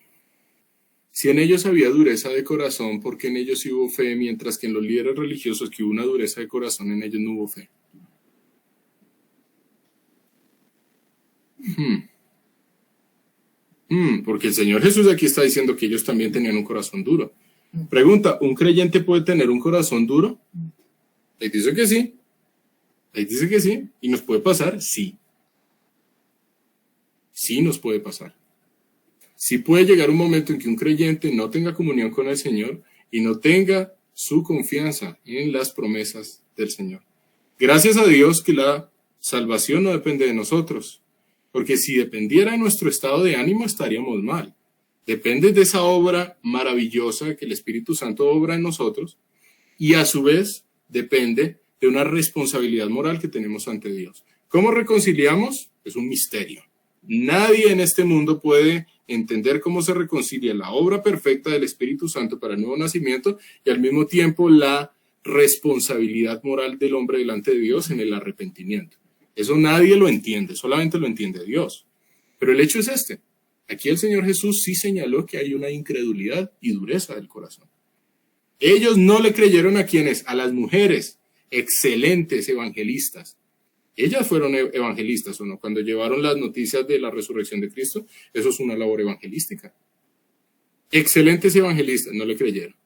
Speaker 1: Si en ellos había dureza de corazón, ¿por qué en ellos sí hubo fe, mientras que en los líderes religiosos que hubo una dureza de corazón, en ellos no hubo fe? Porque el Señor Jesús aquí está diciendo que ellos también tenían un corazón duro. Pregunta, ¿un creyente puede tener un corazón duro? Ahí dice que sí. Ahí dice que sí. ¿Y nos puede pasar? Sí. Sí nos puede pasar. Sí puede llegar un momento en que un creyente no tenga comunión con el Señor y no tenga su confianza en las promesas del Señor. Gracias a Dios que la salvación no depende de nosotros, porque si dependiera de nuestro estado de ánimo estaríamos mal. Depende de esa obra maravillosa que el Espíritu Santo obra en nosotros y a su vez depende de una responsabilidad moral que tenemos ante Dios. ¿Cómo reconciliamos? Es un misterio. Nadie en este mundo puede entender cómo se reconcilia la obra perfecta del Espíritu Santo para el nuevo nacimiento y al mismo tiempo la responsabilidad moral del hombre delante de Dios en el arrepentimiento. Eso nadie lo entiende, solamente lo entiende Dios. Pero el hecho es este. Aquí el Señor Jesús sí señaló que hay una incredulidad y dureza del corazón. Ellos no le creyeron a quienes, a las mujeres, excelentes evangelistas. Ellas fueron evangelistas, ¿o no? Cuando llevaron las noticias de la resurrección de Cristo, eso es una labor evangelística. Excelentes evangelistas, no le creyeron.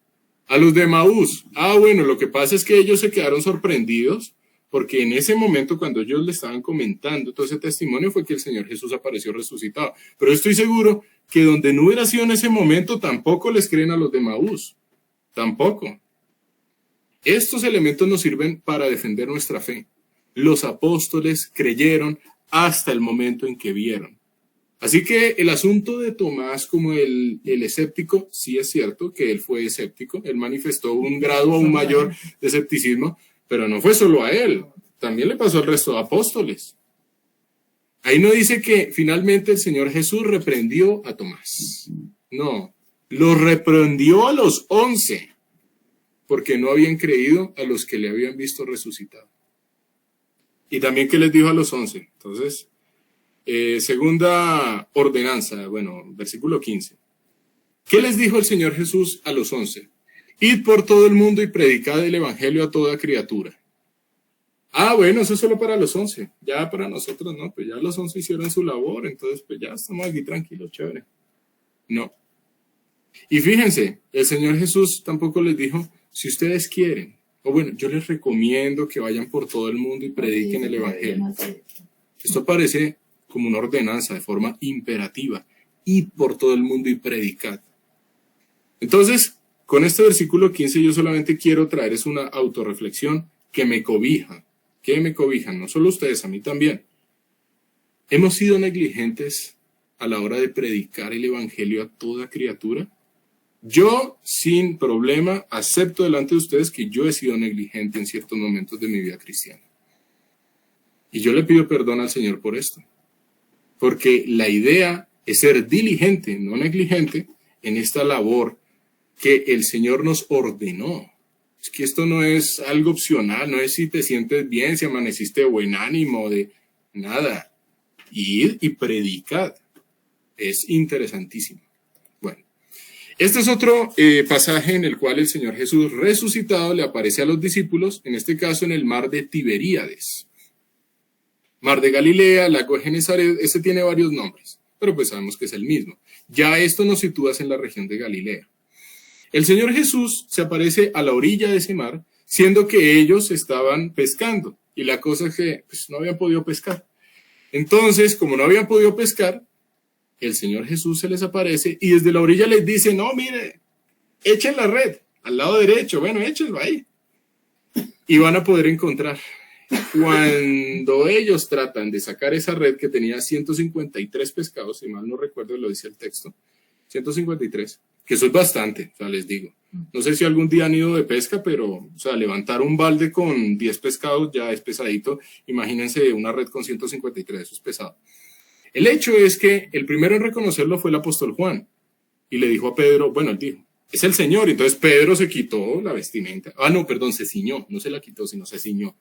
Speaker 1: A los de Emaús, bueno, lo que pasa es que ellos se quedaron sorprendidos porque en ese momento cuando ellos le estaban comentando todo ese testimonio fue que el Señor Jesús apareció resucitado. Pero estoy seguro que donde no hubiera sido en ese momento tampoco les creen a los de Emaús. Tampoco. Estos elementos nos sirven para defender nuestra fe. Los apóstoles creyeron hasta el momento en que vieron. Así que el asunto de Tomás como el escéptico, sí es cierto que él fue escéptico, él manifestó un grado aún mayor de escepticismo, pero no fue solo a él, también le pasó al resto de apóstoles. Ahí no dice que finalmente el Señor Jesús reprendió a Tomás. No, lo reprendió a los 11, porque no habían creído a los que le habían visto resucitado. Y también que les dijo a los 11. Entonces, segunda ordenanza, versículo 15. ¿Qué les dijo el Señor Jesús a los 11? Id por todo el mundo y predicad el evangelio a toda criatura. Eso es solo para los 11. Ya para nosotros no, pues ya los 11 hicieron su labor, entonces pues ya estamos aquí tranquilos, chévere. No. Y fíjense, el Señor Jesús tampoco les dijo, si ustedes quieren, yo les recomiendo que vayan por todo el mundo y prediquen el evangelio. Esto parece como una ordenanza de forma imperativa. Id por todo el mundo y predicad. Entonces, con este versículo 15 yo solamente quiero traer es una autorreflexión que me cobija. Que me cobijan, no solo ustedes, a mí también. ¿Hemos sido negligentes a la hora de predicar el evangelio a toda criatura? Yo, sin problema, acepto delante de ustedes que yo he sido negligente en ciertos momentos de mi vida cristiana. Y yo le pido perdón al Señor por esto. Porque la idea es ser diligente, no negligente, en esta labor que el Señor nos ordenó. Es que esto no es algo opcional, no es si te sientes bien, si amaneciste de buen ánimo, de nada. Id y predicad. Es interesantísimo. Este es otro pasaje en el cual el Señor Jesús resucitado le aparece a los discípulos, en este caso en el mar de Tiberíades. Mar de Galilea, lago de Genesaret, este tiene varios nombres, pero pues sabemos que es el mismo. Ya esto nos sitúa en la región de Galilea. El Señor Jesús se aparece a la orilla de ese mar, siendo que ellos estaban pescando, y la cosa es que no habían podido pescar. Entonces, como no habían podido pescar, el Señor Jesús se les aparece y desde la orilla les dice, no, mire, echen la red al lado derecho, échenlo ahí. Y van a poder encontrar. Cuando ellos tratan de sacar esa red que tenía 153 pescados, si mal no recuerdo, lo dice el texto, 153, que eso es bastante, les digo. No sé si algún día han ido de pesca, pero, levantar un balde con 10 pescados ya es pesadito. Imagínense una red con 153, eso es pesado. El hecho es que el primero en reconocerlo fue el apóstol Juan y le dijo a Pedro, él dijo, es el Señor. Entonces Pedro se quitó la vestimenta. Se ciñó, no se la quitó, sino se ciñó.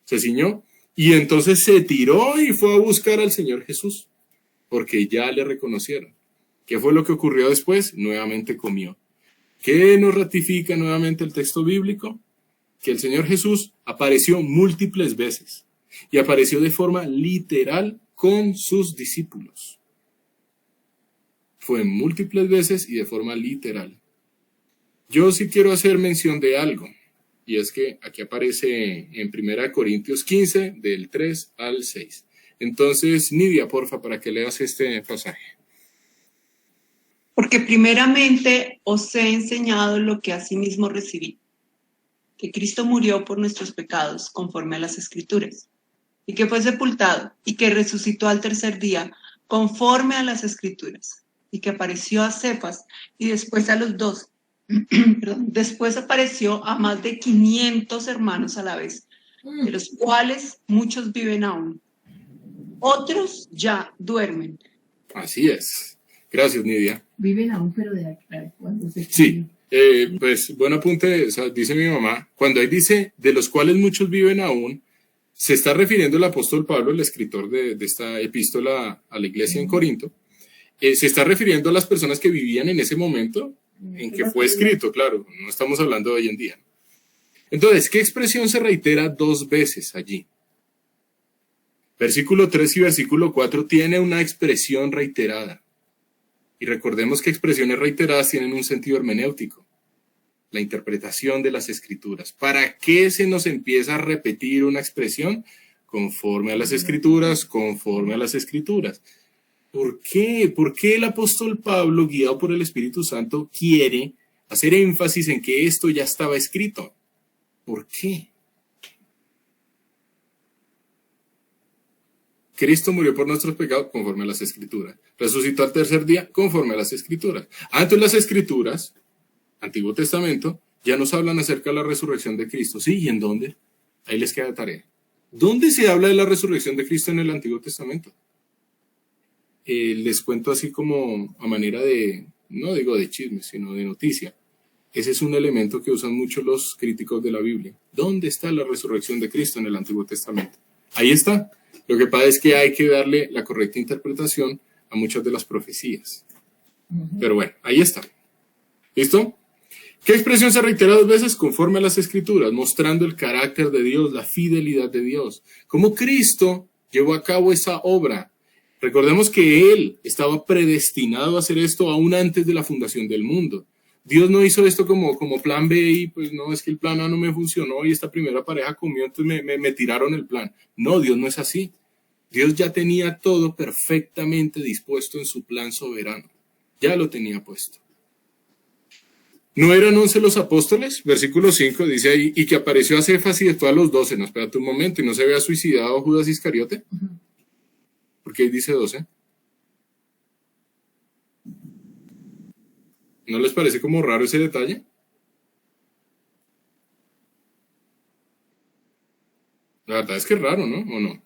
Speaker 1: Se ciñó y entonces se tiró y fue a buscar al Señor Jesús porque ya le reconocieron. ¿Qué fue lo que ocurrió después? Nuevamente comió. ¿Qué nos ratifica nuevamente el texto bíblico? Que el Señor Jesús apareció múltiples veces y apareció de forma literal con sus discípulos. fue múltiples veces y de forma literal. Yo sí quiero hacer mención de algo, y es que aquí aparece en 1 Corintios 15, del 3 al 6. Entonces, Nidia, porfa, para que leas este pasaje.
Speaker 5: Porque primeramente os he enseñado lo que asimismo recibí, que Cristo murió por nuestros pecados conforme a las Escrituras, y que fue sepultado, y que resucitó al tercer día conforme a las Escrituras, y que apareció a Cefas y después a los 12. Después apareció a más de 500 hermanos a la vez, de los cuales muchos viven aún. Otros ya duermen.
Speaker 1: Así es. Gracias, Nidia.
Speaker 6: Viven aún, pero de cuando se
Speaker 1: Sí, pues buen apunte, o sea, dice mi mamá, cuando ahí dice, de los cuales muchos viven aún, se está refiriendo el apóstol Pablo, el escritor de esta epístola a la iglesia en Corinto, se está refiriendo a las personas que vivían en ese momento en que fue escrito, claro, no estamos hablando de hoy en día. Entonces, ¿qué expresión se reitera 2 veces allí? Versículo 3 y versículo 4 tiene una expresión reiterada. Y recordemos que expresiones reiteradas tienen un sentido hermenéutico, la interpretación de las escrituras. ¿Para qué se nos empieza a repetir una expresión? Conforme a las escrituras, conforme a las escrituras. ¿Por qué? ¿Por qué el apóstol Pablo, guiado por el Espíritu Santo, quiere hacer énfasis en que esto ya estaba escrito? ¿Por qué? Cristo murió por nuestros pecados conforme a las Escrituras. Resucitó al tercer día conforme a las Escrituras. Antes las Escrituras, Antiguo Testamento, ya nos hablan acerca de la resurrección de Cristo. ¿Sí? ¿Y en dónde? Ahí les queda tarea. ¿Dónde se habla de la resurrección de Cristo en el Antiguo Testamento? Les cuento así como a manera de, no digo de chisme, sino de noticia. Ese es un elemento que usan mucho los críticos de la Biblia. ¿Dónde está la resurrección de Cristo en el Antiguo Testamento? Ahí está. Lo que pasa es que hay que darle la correcta interpretación a muchas de las profecías. Pero bueno, ahí está. ¿Listo? ¿Qué expresión se reitera 2 veces? Conforme a las Escrituras, mostrando el carácter de Dios, la fidelidad de Dios. Cómo Cristo llevó a cabo esa obra. Recordemos que Él estaba predestinado a hacer esto aún antes de la fundación del mundo. Dios no hizo esto como plan B y pues no, es que el plan A no me funcionó y esta primera pareja comió, entonces me tiraron el plan. No, Dios no es así. Dios ya tenía todo perfectamente dispuesto en su plan soberano. Ya lo tenía puesto. ¿No eran 11 los apóstoles? Versículo 5 dice ahí, y que apareció a Cefas y después a los 12. No, espérate un momento, ¿y no se había suicidado Judas Iscariote? ¿Por qué ahí dice 12? ¿No les parece como raro ese detalle? La verdad es que es raro, ¿no? ¿O no?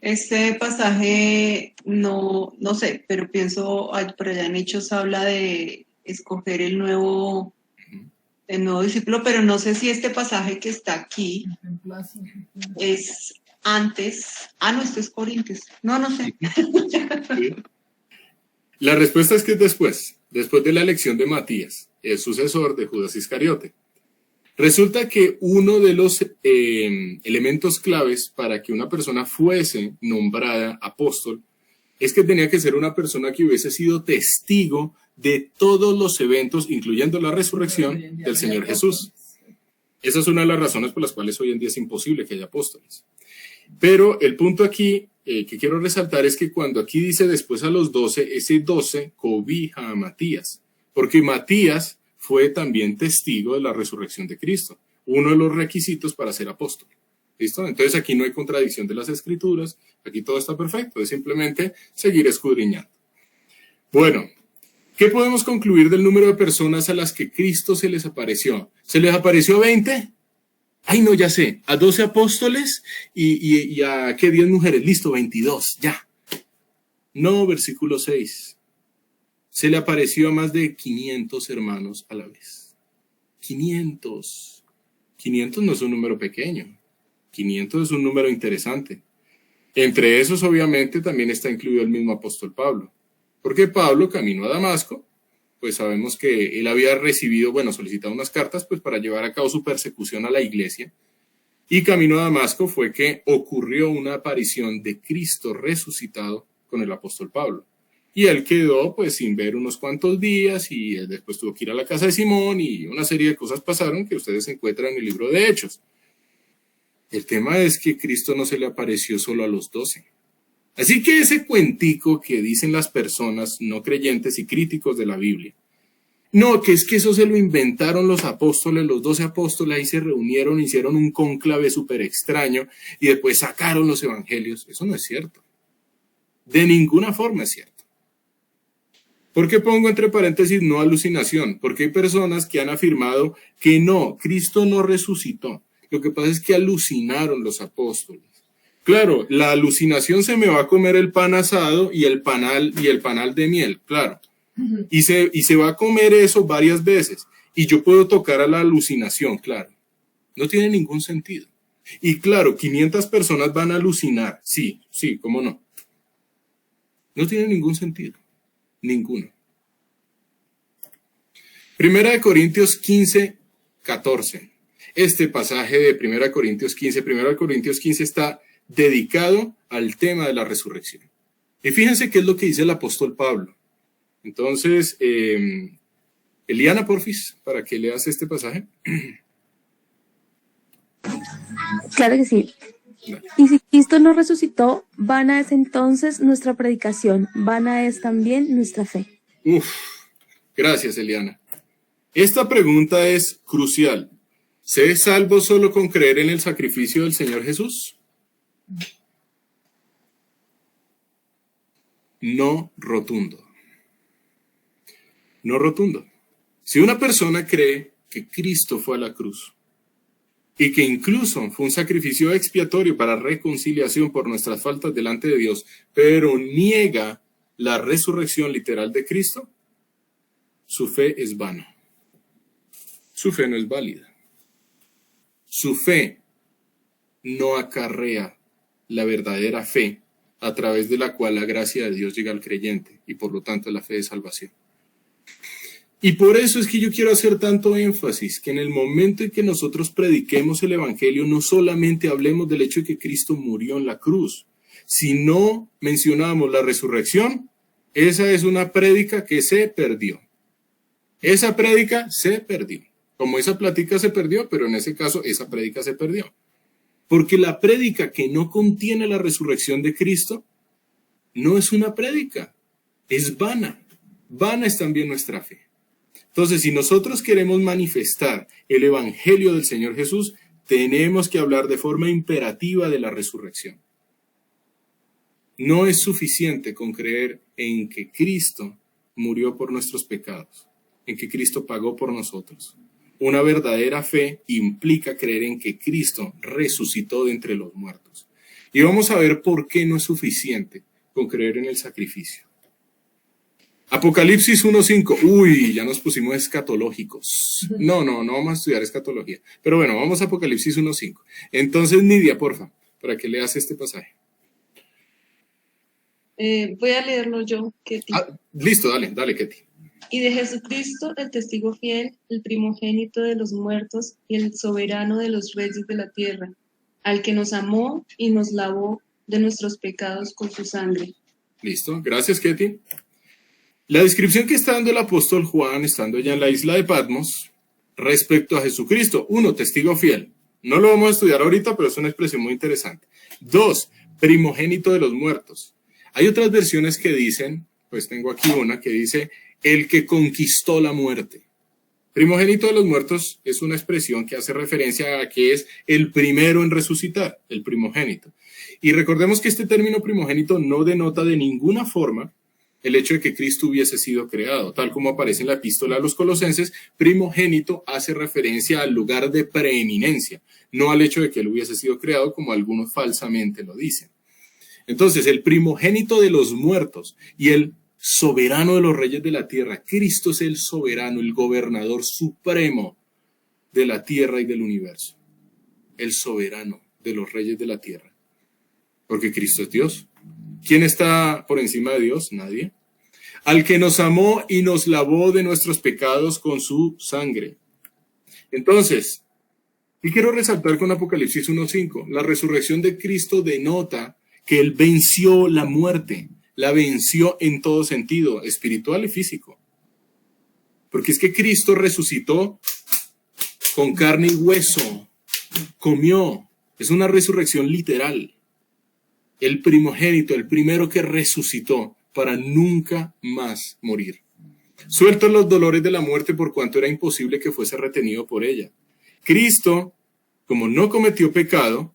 Speaker 5: Este pasaje, no sé, pero pienso, por allá en Hechos habla de escoger el nuevo discípulo, pero no sé si este pasaje que está aquí es antes. No, esto es Corintios. No sé.
Speaker 1: La respuesta es que es después de la elección de Matías, el sucesor de Judas Iscariote. Resulta que uno de los elementos claves para que una persona fuese nombrada apóstol es que tenía que ser una persona que hubiese sido testigo de todos los eventos, incluyendo la resurrección del Señor Jesús. Esa es una de las razones por las cuales hoy en día es imposible que haya apóstoles. Pero el punto aquí que quiero resaltar es que cuando aquí dice después a los 12, ese 12 cobija a Matías, porque Matías fue también testigo de la resurrección de Cristo, uno de los requisitos para ser apóstol. ¿Listo? Entonces aquí no hay contradicción de las Escrituras, aquí todo está perfecto, es simplemente seguir escudriñando. Bueno, ¿qué podemos concluir del número de personas a las que Cristo se les apareció? ¿Se les apareció a 20? Ay, no, ya sé, a 12 apóstoles y a ¿qué? 10 mujeres, listo, 22, ya. No, versículo 6. Se le apareció a más de 500 hermanos a la vez. 500. 500 no es un número pequeño. 500 es un número interesante. Entre esos, obviamente, también está incluido el mismo apóstol Pablo. Porque Pablo, camino a Damasco, pues sabemos que él había recibido, solicitado unas cartas pues para llevar a cabo su persecución a la iglesia. Y camino a Damasco fue que ocurrió una aparición de Cristo resucitado con el apóstol Pablo. Y él quedó pues sin ver unos cuantos días y después tuvo que ir a la casa de Simón y una serie de cosas pasaron que ustedes encuentran en el libro de Hechos. El tema es que Cristo no se le apareció solo a los 12. Así que ese cuentico que dicen las personas no creyentes y críticos de la Biblia, no, que es que eso se lo inventaron los apóstoles, los 12 apóstoles, ahí se reunieron, hicieron un cónclave súper extraño y después sacaron los evangelios. Eso no es cierto. De ninguna forma es cierto. ¿Por qué pongo entre paréntesis no alucinación? Porque hay personas que han afirmado que no, Cristo no resucitó. Lo que pasa es que alucinaron los apóstoles. Claro, la alucinación se me va a comer el pan asado y el panal de miel, claro. Y se va a comer eso varias veces. Y yo puedo tocar a la alucinación, claro. No tiene ningún sentido. Y claro, 500 personas van a alucinar. Sí, cómo no. No tiene ningún sentido. Ninguno. Primera de Corintios 15, 14. Este pasaje de Primera de Corintios 15 está dedicado al tema de la resurrección. Y fíjense qué es lo que dice el apóstol Pablo. Entonces, Eliana, porfis, para que leas este pasaje.
Speaker 3: Claro que sí.
Speaker 1: Dale.
Speaker 3: Y si Cristo no resucitó, vana es entonces nuestra predicación, vana es también nuestra fe.
Speaker 1: Gracias, Eliana. Esta pregunta es crucial. ¿Se es salvo solo con creer en el sacrificio del Señor Jesús? No rotundo. No rotundo. Si una persona cree que Cristo fue a la cruz y que incluso fue un sacrificio expiatorio para reconciliación por nuestras faltas delante de Dios, pero niega la resurrección literal de Cristo, su fe es vana. Su fe no es válida. Su fe no acarrea la verdadera fe a través de la cual la gracia de Dios llega al creyente y por lo tanto la fe de salvación. Y por eso es que yo quiero hacer tanto énfasis que en el momento en que nosotros prediquemos el evangelio no solamente hablemos del hecho de que Cristo murió en la cruz. Si no mencionamos la resurrección, esa es una prédica que se perdió. Esa prédica se perdió. Como esa plática se perdió, pero en ese caso esa prédica se perdió. Porque la prédica que no contiene la resurrección de Cristo no es una prédica, es vana. Vana es también nuestra fe. Entonces, si nosotros queremos manifestar el evangelio del Señor Jesús, tenemos que hablar de forma imperativa de la resurrección. No es suficiente con creer en que Cristo murió por nuestros pecados, en que Cristo pagó por nosotros. Una verdadera fe implica creer en que Cristo resucitó de entre los muertos. Y vamos a ver por qué no es suficiente con creer en el sacrificio. Apocalipsis 1:5. Uy, ya nos pusimos escatológicos. No vamos a estudiar escatología. Pero bueno, vamos a Apocalipsis 1:5. Entonces, Nidia, porfa, para que leas este pasaje.
Speaker 7: Voy a leerlo yo, Ketty.
Speaker 1: Listo, dale, Ketty.
Speaker 7: Y de Jesucristo, el testigo fiel, el primogénito de los muertos y el soberano de los reyes de la tierra, al que nos amó y nos lavó de nuestros pecados con su sangre.
Speaker 1: Listo, gracias, Ketty. La descripción que está dando el apóstol Juan, estando ya en la isla de Patmos, respecto a Jesucristo. 1, testigo fiel. No lo vamos a estudiar ahorita, pero es una expresión muy interesante. 2, primogénito de los muertos. Hay otras versiones que dicen, pues tengo aquí una que dice, el que conquistó la muerte. Primogénito de los muertos es una expresión que hace referencia a que es el primero en resucitar, el primogénito. Y recordemos que este término primogénito no denota de ninguna forma el hecho de que Cristo hubiese sido creado. Tal como aparece en la epístola a los Colosenses, primogénito hace referencia al lugar de preeminencia, no al hecho de que él hubiese sido creado como algunos falsamente lo dicen. Entonces, el primogénito de los muertos y el soberano de los reyes de la tierra. Cristo es el soberano, el gobernador supremo de la tierra y del universo. El soberano de los reyes de la tierra. Porque Cristo es Dios. ¿Quién está por encima de Dios? Nadie. Al que nos amó y nos lavó de nuestros pecados con su sangre. Entonces, y quiero resaltar con Apocalipsis 1:5, la resurrección de Cristo denota que Él venció la muerte. la venció en todo sentido, espiritual y físico. Porque es que Cristo resucitó con carne y hueso, comió, es una resurrección literal. El primogénito, el primero que resucitó para nunca más morir. Sueltos los dolores de la muerte por cuanto era imposible que fuese retenido por ella. Cristo, como no cometió pecado,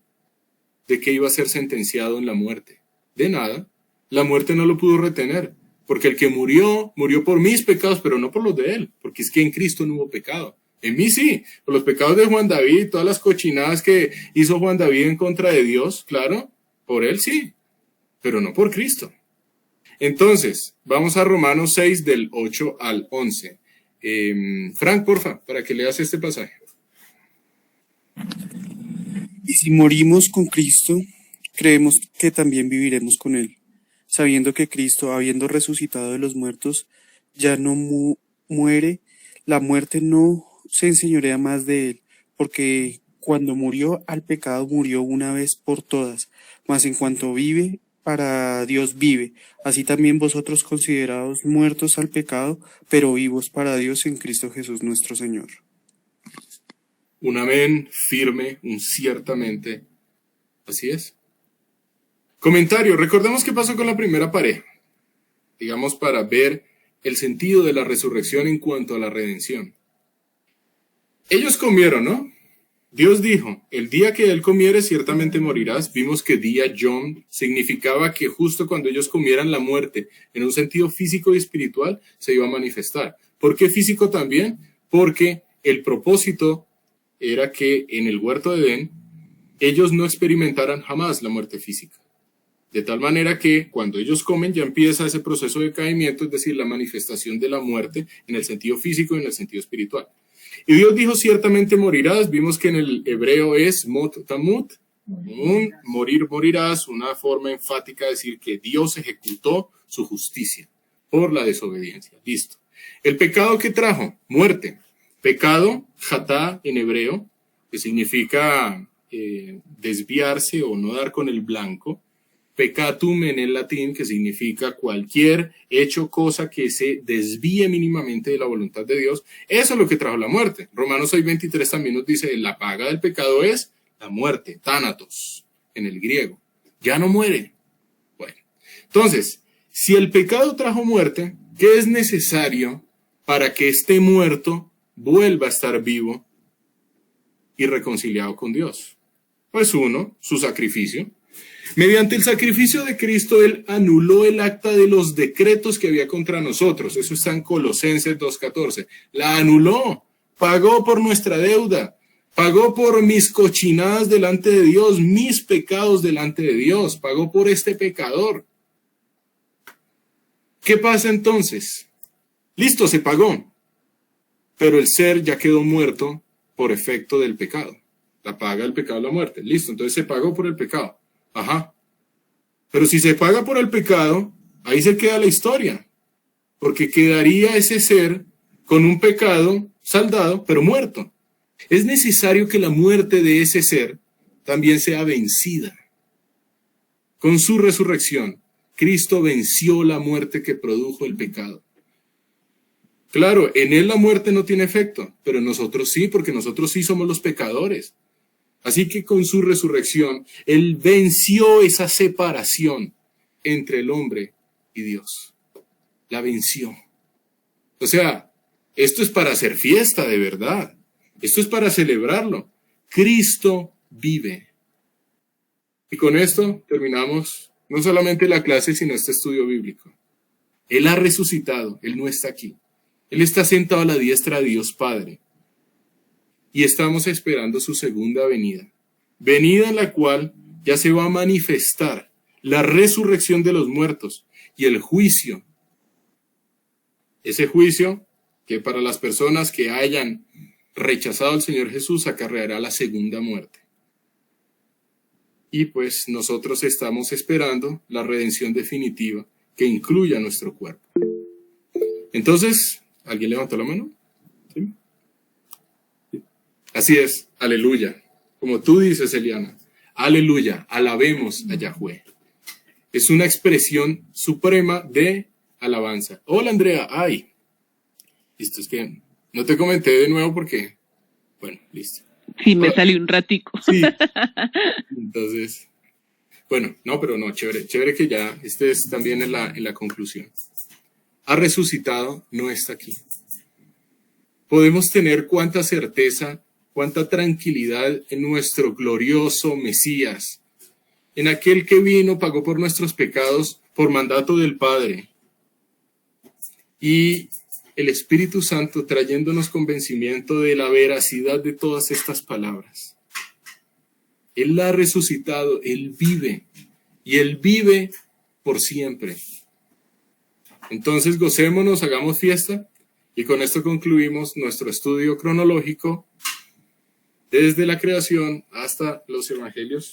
Speaker 1: ¿de qué iba a ser sentenciado en la muerte? De nada. La muerte no lo pudo retener, porque el que murió, murió por mis pecados, pero no por los de él, porque es que en Cristo no hubo pecado. En mí sí, por los pecados de Juan David, todas las cochinadas que hizo Juan David en contra de Dios, claro, por él sí, pero no por Cristo. Entonces, vamos a Romanos 6 del 8 al 11. Frank, porfa, para que leas este pasaje.
Speaker 8: Y si morimos con Cristo, creemos que también viviremos con Él, sabiendo que Cristo, habiendo resucitado de los muertos, ya no muere, la muerte no se enseñorea más de Él, porque cuando murió al pecado murió una vez por todas, mas en cuanto vive, para Dios vive. Así también vosotros considerados muertos al pecado, pero vivos para Dios en Cristo Jesús nuestro Señor.
Speaker 1: Un amén firme, un ciertamente. Así es. Comentario. Recordemos qué pasó con la primera pareja. Digamos, para ver el sentido de la resurrección en cuanto a la redención. Ellos comieron, ¿no? Dios dijo, el día que él comiere ciertamente morirás. Vimos que día Yom significaba que justo cuando ellos comieran la muerte, en un sentido físico y espiritual, se iba a manifestar. ¿Por qué físico también? Porque el propósito era que en el huerto de Edén, ellos no experimentaran jamás la muerte física. De tal manera que cuando ellos comen ya empieza ese proceso de caimiento, es decir, la manifestación de la muerte en el sentido físico y en el sentido espiritual. Y Dios dijo, ciertamente morirás. Vimos que en el hebreo es mot tamut, un morir morirás, una forma enfática de decir que Dios ejecutó su justicia por la desobediencia. Listo. El pecado que trajo, muerte. Pecado, jatá en hebreo, que significa desviarse o no dar con el blanco. Peccatum en el latín, que significa cualquier hecho, cosa que se desvíe mínimamente de la voluntad de Dios. Eso es lo que trajo la muerte. Romanos 6:23 también nos dice, la paga del pecado es la muerte, tánatos, en el griego. Ya no muere. Bueno, entonces, si el pecado trajo muerte, ¿qué es necesario para que este muerto vuelva a estar vivo y reconciliado con Dios? Pues uno, su sacrificio. Mediante el sacrificio de Cristo, Él anuló el acta de los decretos que había contra nosotros. Eso está en Colosenses 2:14. La anuló, pagó por nuestra deuda, pagó por mis cochinadas delante de Dios, mis pecados delante de Dios, pagó por este pecador. ¿Qué pasa entonces? Listo, se pagó, pero el ser ya quedó muerto por efecto del pecado. La paga del pecado, la muerte. Listo, entonces se pagó por el pecado. Ajá. Pero si se paga por el pecado, ahí se queda la historia. Porque quedaría ese ser con un pecado saldado, pero muerto. Es necesario que la muerte de ese ser también sea vencida. Con su resurrección, Cristo venció la muerte que produjo el pecado. Claro, en él la muerte no tiene efecto, pero en nosotros sí, porque nosotros sí somos los pecadores. Así que con su resurrección, Él venció esa separación entre el hombre y Dios. La venció. O sea, esto es para hacer fiesta de verdad. Esto es para celebrarlo. Cristo vive. Y con esto terminamos no solamente la clase, sino este estudio bíblico. Él ha resucitado, Él no está aquí. Él está sentado a la diestra de Dios Padre. Y estamos esperando su segunda venida. Venida en la cual ya se va a manifestar la resurrección de los muertos y el juicio. Ese juicio que para las personas que hayan rechazado al Señor Jesús acarreará la segunda muerte. Y pues nosotros estamos esperando la redención definitiva que incluya nuestro cuerpo. Entonces, ¿alguien levantó la mano? ¿Sí? Así es, aleluya. Como tú dices, Eliana, aleluya, alabemos a Yahweh. Es una expresión suprema de alabanza. Hola, Andrea. Ay, listo, es que no te comenté de nuevo porque, bueno, listo.
Speaker 2: Sí, me salió un ratico.
Speaker 1: Sí. Entonces, bueno, no, pero no, chévere, chévere que ya estés también en la conclusión. Ha resucitado, no está aquí. Podemos tener cuánta certeza, cuánta tranquilidad en nuestro glorioso Mesías, en aquel que vino, pagó por nuestros pecados por mandato del Padre. Y el Espíritu Santo trayéndonos convencimiento de la veracidad de todas estas palabras. Él ha resucitado, Él vive, y Él vive por siempre. Entonces gocémonos, hagamos fiesta, y con esto concluimos nuestro estudio cronológico desde la creación hasta los evangelios.